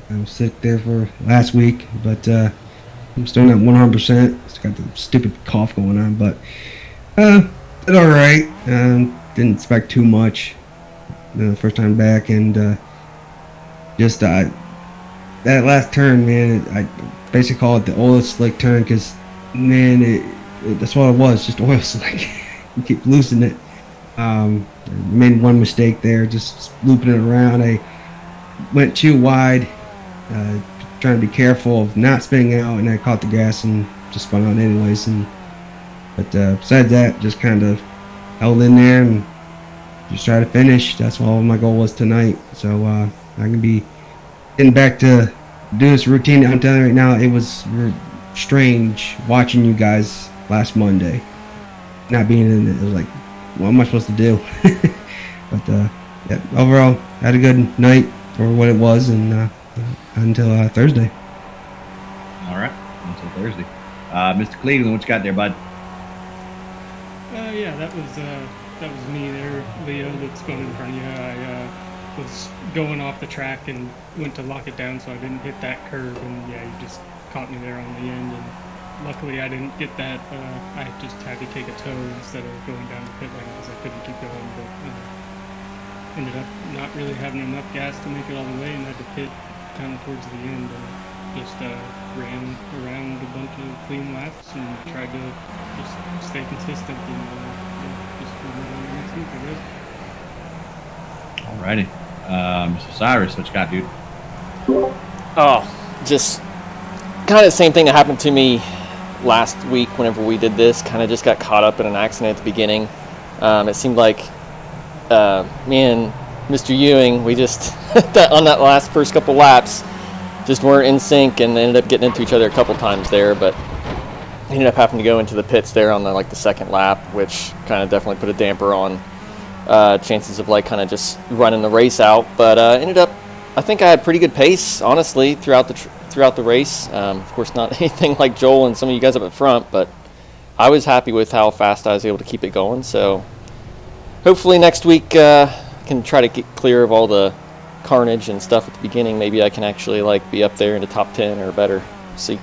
I was sick there for last week, but I'm still not 100%. Still got the stupid cough going on, but it's all right. Didn't expect too much. First time back, and just that last turn, man. I basically call it the oil slick turn because, man, that's what it was, just oil slick. You keep losing it. Made one mistake there, just looping it around. I went too wide, trying to be careful of not spinning out, and I caught the gas and just spun out anyways. But besides that, just kind of held in there and just try to finish. That's all my goal was tonight. So I can be getting back to do this routine. I'm telling you right now, it was strange watching you guys last Monday, not being in it. It was like, what am I supposed to do? But yeah, overall, had a good night for what it was, and until Thursday. All right, until Thursday. Mr. Cleveland, what you got there, bud? Yeah, that was me there, Leo, that's going in front of you. I was going off the track and went to lock it down so I didn't hit that curve, and yeah, you just caught me there on the end, and luckily I didn't get that. I just had to take a tow instead of going down the pit lane because I couldn't keep going, but ended up not really having enough gas to make it all the way and had to pit kind of towards the end. Just ran around a bunch of clean laps and tried to just stay consistent and just move on to the next week, I guess. Alrighty. Mr. Cyrus, what you got, dude? Oh, just kind of the same thing that happened to me last week whenever we did this. Kind of just got caught up in an accident at the beginning. It seemed like me and Mr. Ewing, we just on that last first couple laps just weren't in sync and ended up getting into each other a couple times there, but ended up having to go into the pits there on the second lap, which kind of definitely put a damper on chances of kind of just running the race out. But ended up, I think I had pretty good pace, honestly, throughout the race. Of course, not anything like Joel and some of you guys up at front, but I was happy with how fast I was able to keep it going. So hopefully next week I can try to get clear of all the carnage and stuff at the beginning. Maybe I can actually be up there in the top 10 or better. See.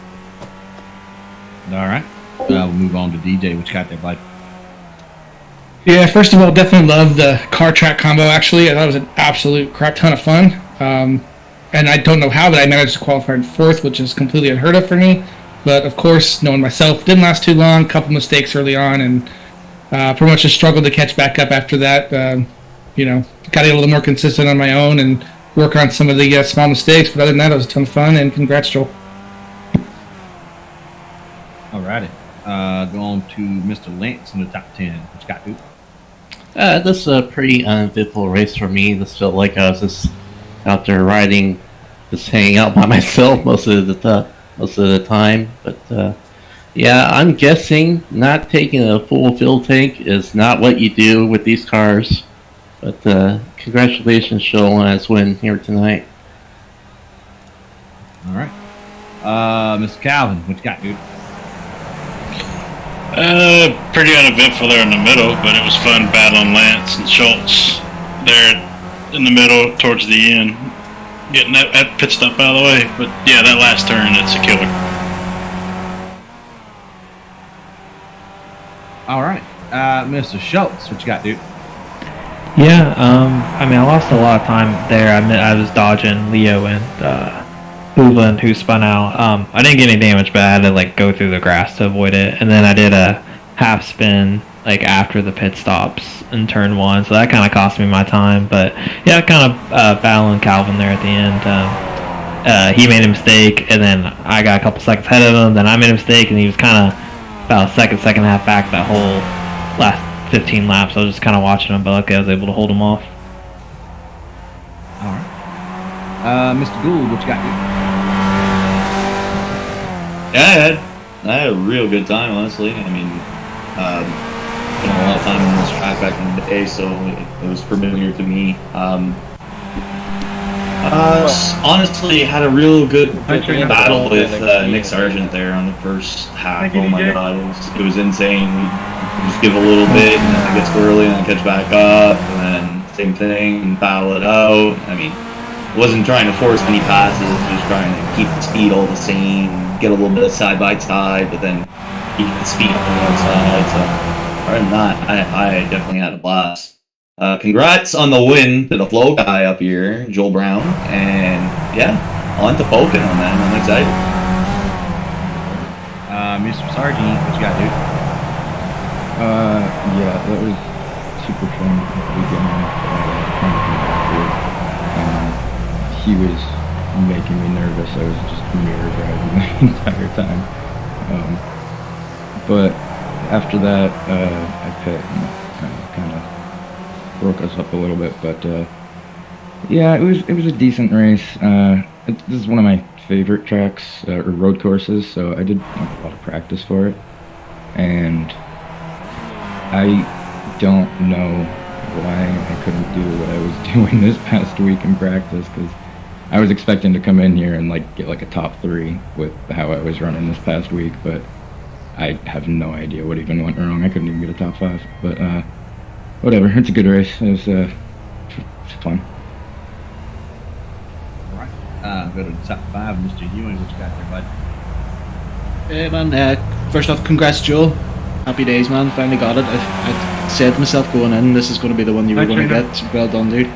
All right. We'll move on to DJ. What you got there, bud? Yeah, first of all, definitely love the car track combo, actually. I thought it was an absolute crap ton of fun. And I don't know how, but I managed to qualify in fourth, which is completely unheard of for me. But, of course, knowing myself, didn't last too long, a couple mistakes early on, and pretty much just struggled to catch back up after that. Got to get a little more consistent on my own and work on some of the small mistakes. But other than that, it was a ton of fun, and congrats, Joel. Alrighty. Go on to Mr. Lance in the top 10. What you got, dude? This is a pretty uneventful race for me. This felt like I was just out there riding, just hanging out by myself most of the time. But yeah, I'm guessing not taking a full fuel tank is not what you do with these cars. But congratulations, Joel, on his win here tonight. All right. Mr. Calvin, what you got, dude? Pretty uneventful there in the middle, but it was fun battling Lance and Schultz there in the middle towards the end, getting that pit stop out of the way. But yeah, that last turn, it's a killer. All right. Mr. Schultz, what you got, dude? Yeah, I mean, I lost a lot of time there. I was dodging Leo and Hooland, who spun out. I didn't get any damage, but I had to like go through the grass to avoid it. And then I did a half spin like after the pit stops in turn 1, so that kind of cost me my time. But yeah, kind of battling Calvin there at the end. He made a mistake, and then I got a couple seconds ahead of him. Then I made a mistake, and he was kind of about a second and a half back that whole last 15 laps. I was just kind of watching him, but luckily I was able to hold him off. All right. Mr. Gould, what you got, dude? Yeah, I had a real good time, honestly. I mean, spent a lot of time on this track back in the day, so it was familiar to me. Honestly, had a real good battle with Nick Sargent there on the first half. Oh my god, it was insane. We just give a little bit, and then it gets early, and then catch back up, and then same thing, and battle it out. I mean, wasn't trying to force any passes, just trying to keep the speed all the same, get a little bit of side by side, but then keep the speed on the outside. So, other than that, I definitely had a blast. Congrats on the win to the flow guy up here, Joel Brown, and yeah, on to Pokemon, man. I'm excited. Mr. Sargent, what you got, dude? Yeah, that was super fun at the beginning. He was making me nervous. I was just mirror driving the entire time. But after that, I pit and kind of broke us up a little bit. But yeah, it was a decent race. This is one of my favorite tracks or road courses, so I did a lot of practice for it. And I don't know why I couldn't do what I was doing this past week in practice, because I was expecting to come in here and like get like a top 3 with how I was running this past week, but I have no idea what even went wrong. I couldn't even get a top 5, but whatever. It's a good race. It was fun. All right. Go to the top 5. Mr. Ewing, what you got there, bud? Yeah, man. First off, congrats, Joel. Happy days, man. Finally got it. I said to myself going in, this is going to be the one you were going to get. Well done, dude.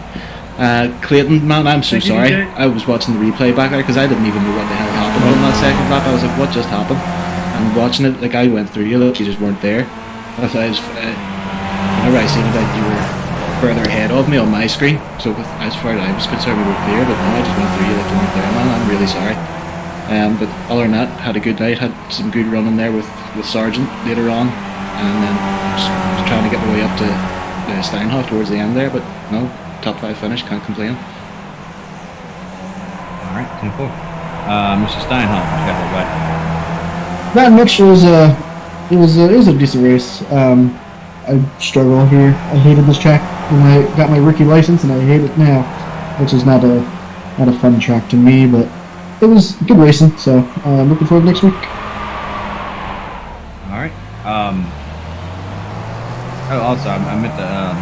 Clayton, man, I'm so sorry. I was watching the replay back there because I didn't even know what the hell happened on that second lap. I was like, what just happened? And watching it, like I went through you, like you just weren't there. I thought whenever I seen that you were further ahead of me on my screen, so as far as I was concerned, we were clear. But no, I just went through you like you weren't there, man. I'm really sorry. But other than that, had a good night. Had some good running there with Sargent later on, and then just trying to get my way up to Steinhoff towards the end there. But no, top 5 finish, can't complain. All right, 10-4. Mr. Steinhoff, what you got there, bud? Not much. It was a decent race. I struggle here. I hated this track when I got my rookie license, and I hate it now, which is not a fun track to me, but it was good racing, so I'm looking forward to next week. All right. Also, I meant to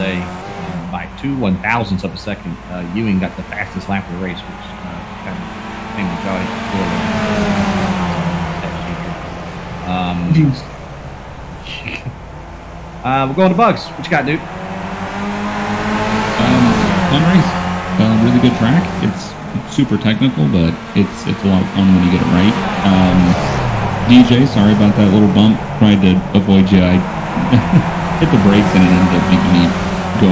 say, by 2/1000ths of a second, Ewing got the fastest lap of the race, which kind of made me jolly. We're going to Bugs. What you got, dude? Fun race. Really good track. It's super technical, but it's a lot of fun when you get it right. DJ, sorry about that little bump. Tried to avoid you. I hit the brakes and it ended up making me go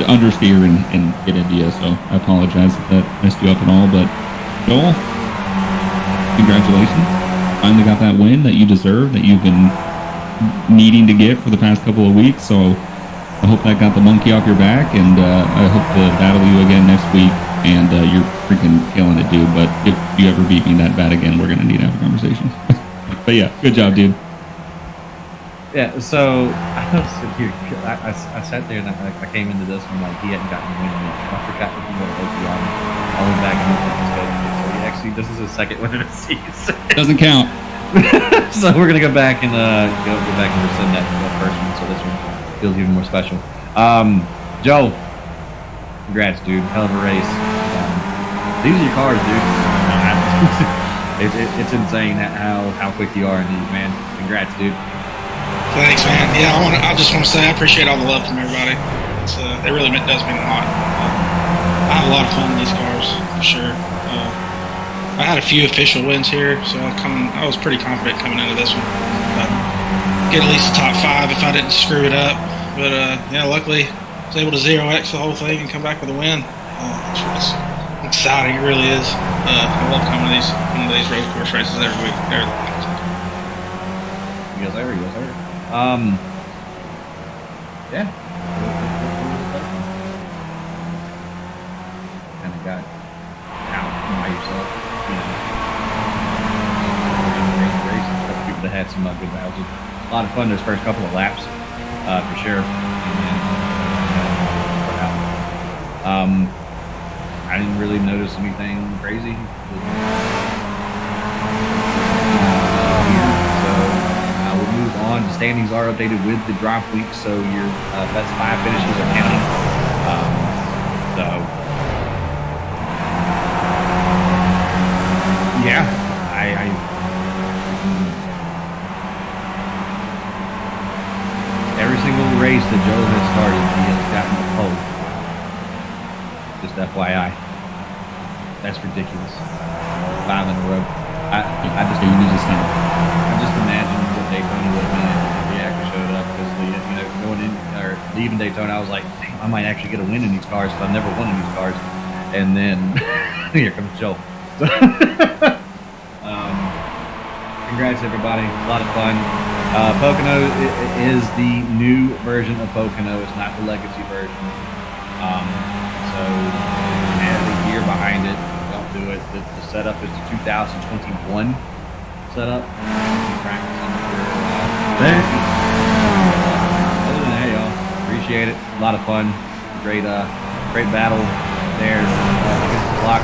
understeer and get into you, so I apologize if that messed you up at all. But Joel, congratulations. Finally got that win that you deserve, that you've been needing to get for the past couple of weeks. So I hope that got the monkey off your back, and I hope to battle you again next week. And you're freaking killing it, dude. But if you ever beat me that bad again, we're gonna need to have a conversation. But yeah, good job, dude. Yeah, so I sat there and I came into this one like he hadn't gotten a win. I forgot that he went OCR. I went back and looked at his schedule. So he actually, this is his second win of the season. Doesn't count. So we're gonna go back and go back and rescind that first one. So this one feels even more special. Joe, congrats, dude. Hell of a race. These are your cars, dude. It's insane how quick you are in these, man. Congrats, dude. Thanks, man. Yeah, I just want to say I appreciate all the love from everybody. It really does mean a lot. I have a lot of fun in these cars, for sure. I had a few official wins here, so I was pretty confident coming into this one. Get at least the top 5 if I didn't screw it up. But yeah, luckily I was able to 0x the whole thing and come back with a win. It's exciting, it really is. I love coming to these road course races every week. Yes, sir. Yeah. Kind of got out by yourself, people that had some good battles. A lot of fun those first couple of laps, for sure. And then, I didn't really notice anything crazy. We'll move on. The standings are updated with the drop week, so your best 5 finishes are counting. Yeah, every single race that Joe has started, he has gotten a pole. Just FYI, that's ridiculous. 5 in a row. I just imagine what Daytona would have been if he actually showed up. Because going in or leaving Daytona, I was like, damn, I might actually get a win in these cars because I've never won in these cars. And then here comes Joe. Congrats, everybody. A lot of fun. Pocono is the new version of Pocono. It's not the legacy version. So it has a year behind it. Don't do it. The setup is the 2021 setup. Other than that, y'all, appreciate it. A lot of fun. Great battle there against the clock.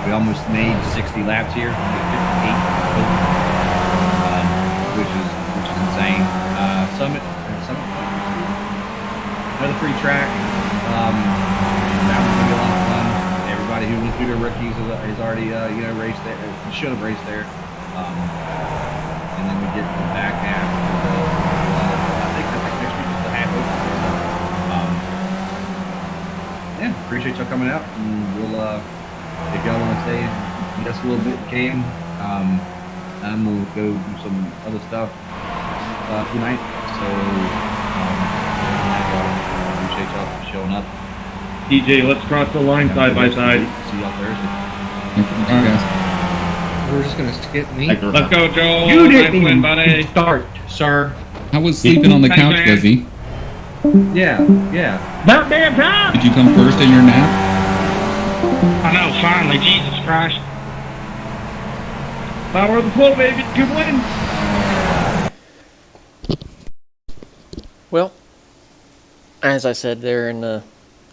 We almost made 60 laps here. 58. Which is insane. Summit, another free track. That was gonna be a lot of fun. Everybody who went through their rookies has already raced there. Should have raced there. And then we get the back half. I think next week is the half open. Yeah, appreciate y'all coming out. And we'll if y'all want to stay and just a little bit, can. I'm gonna go do some other stuff tonight. So appreciate y'all for showing up. DJ, let's cross the line side by side. See y'all Thursday. Thank you, guys. We're just gonna skip me. Let's go, Joel. You Nice didn't win, even buddy. start, sir. I was sleeping on the couch, Desi. Yeah. About damn time. Did you come first in your nap? I know, finally, Jesus Christ. Power of the flow, baby. Good win. Well, as I said there in the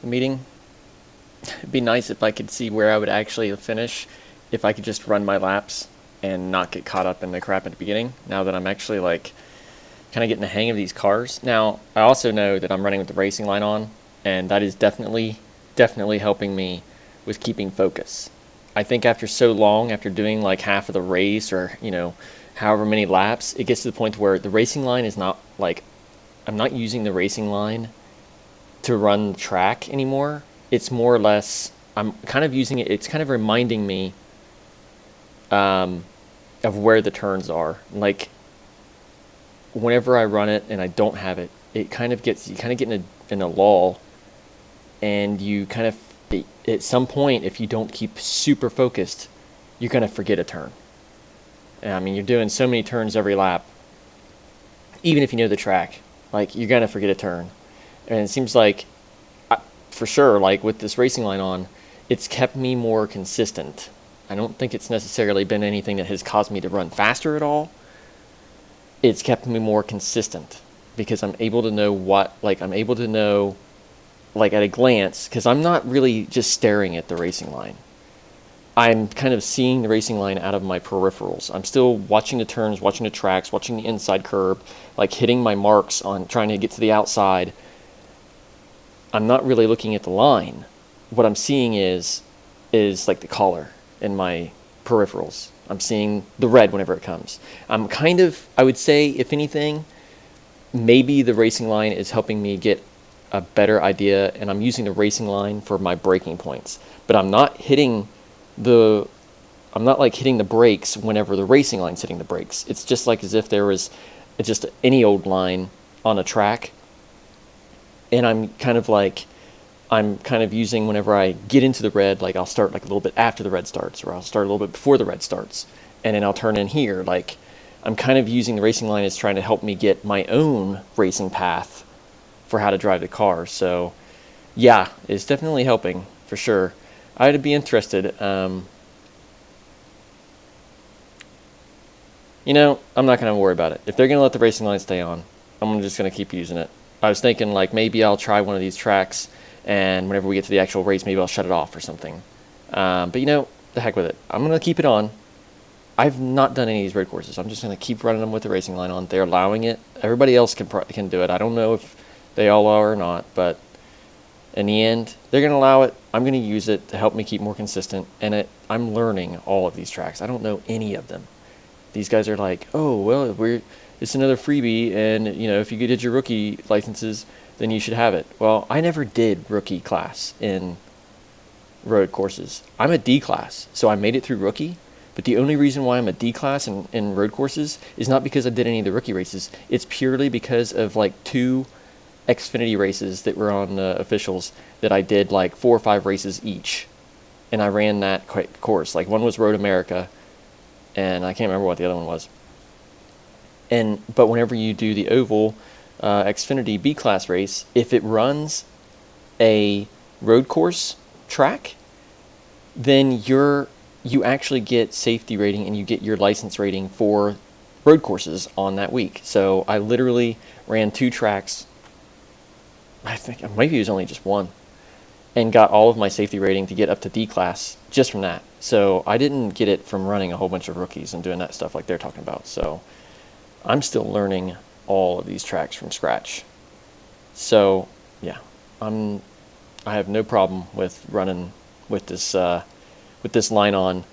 meeting, it'd be nice if I could see where I would actually finish if I could just run my laps and not get caught up in the crap at the beginning, now that I'm actually like kind of getting the hang of these cars. Now, I also know that I'm running with the racing line on, and that is definitely helping me with keeping focus. I think after so long, after doing like half of the race or, however many laps, it gets to the point where the racing line is not like, I'm not using the racing line to run the track anymore. It's more or less, I'm kind of using it, it's kind of reminding me of where the turns are. Like, whenever I run it and I don't have it, you kind of get in a lull, and you kind of, at some point, if you don't keep super focused, you're going to forget a turn. I mean, you're doing so many turns every lap, even if you know the track, like, you're going to forget a turn. And it seems like, for sure, like with this racing line on, it's kept me more consistent. I don't think it's necessarily been anything that has caused me to run faster at all. It's kept me more consistent because I'm able to know like at a glance, because I'm not really just staring at the racing line. I'm kind of seeing the racing line out of my peripherals. I'm still watching the turns, watching the tracks, watching the inside curb, like hitting my marks on trying to get to the outside. I'm not really looking at the line. What I'm seeing is like the collar in my peripherals. I'm seeing the red whenever it comes. I'm kind of, I would say, if anything, maybe the racing line is helping me get a better idea, and I'm using the racing line for my braking points, but I'm not like hitting the brakes whenever the racing line's hitting the brakes. It's just like as if there was just any old line on a track, and I'm kind of using whenever I get into the red, like I'll start like a little bit after the red starts, or I'll start a little bit before the red starts, and then I'll turn in here. Like, I'm kind of using the racing line as trying to help me get my own racing path for how to drive the car. So yeah, it's definitely helping for sure. I'd be interested. You know, I'm not going to worry about it. If they're going to let the racing line stay on, I'm just going to keep using it. I was thinking, like, maybe I'll try one of these tracks, and whenever we get to the actual race, maybe I'll shut it off or something. But, you know, the heck with it. I'm going to keep it on. I've not done any of these road courses. I'm just going to keep running them with the racing line on. They're allowing it. Everybody else can do it. I don't know if they all are or not, but in the end, they're going to allow it. I'm going to use it to help me keep more consistent, and I'm learning all of these tracks. I don't know any of them. These guys are like, oh, well, it's another freebie, and, you know, if you did your rookie licenses, then you should have it. Well, I never did rookie class in road courses. I'm a D class, so I made it through rookie, but the only reason why I'm a D class in road courses is not because I did any of the rookie races. It's purely because of, like, 2 Xfinity races that were on officials that I did, like, 4 or 5 races each, and I ran that course. Like, one was Road America, and I can't remember what the other one was. But whenever you do the oval Xfinity B class race, if it runs a road course track, then you actually get safety rating and you get your license rating for road courses on that week. So I literally ran 2 tracks. I think maybe it was only just one, and got all of my safety rating to get up to D class just from that. So I didn't get it from running a whole bunch of rookies and doing that stuff like they're talking about. So I'm still learning all of these tracks from scratch. So yeah, I have no problem with running with this line on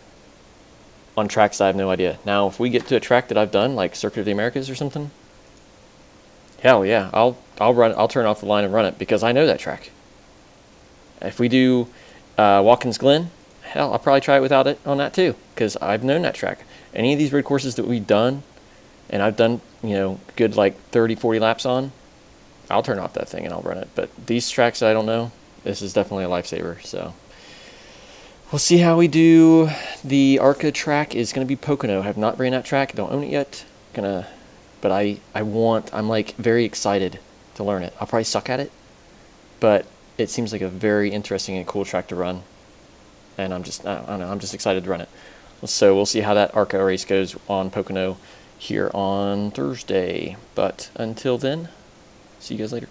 tracks I have no idea. Now, if we get to a track that I've done, like Circuit of the Americas or something, hell yeah, I'll turn off the line and run it because I know that track. If we do Watkins Glen, hell, I'll probably try it without it on that too, because I've known that track. Any of these road courses that we've done, and I've done, you know, good like 30, 40 laps on, I'll turn off that thing and I'll run it. But these tracks that I don't know, this is definitely a lifesaver. So we'll see how we do. The ARCA track is going to be Pocono. I have not ran that track. Don't own it yet. But I'm like very excited to learn it. I'll probably suck at it, but it seems like a very interesting and cool track to run, and I don't know, I'm just excited to run it. So we'll see how that ARCA race goes on Pocono here on Thursday. But until then, see you guys later.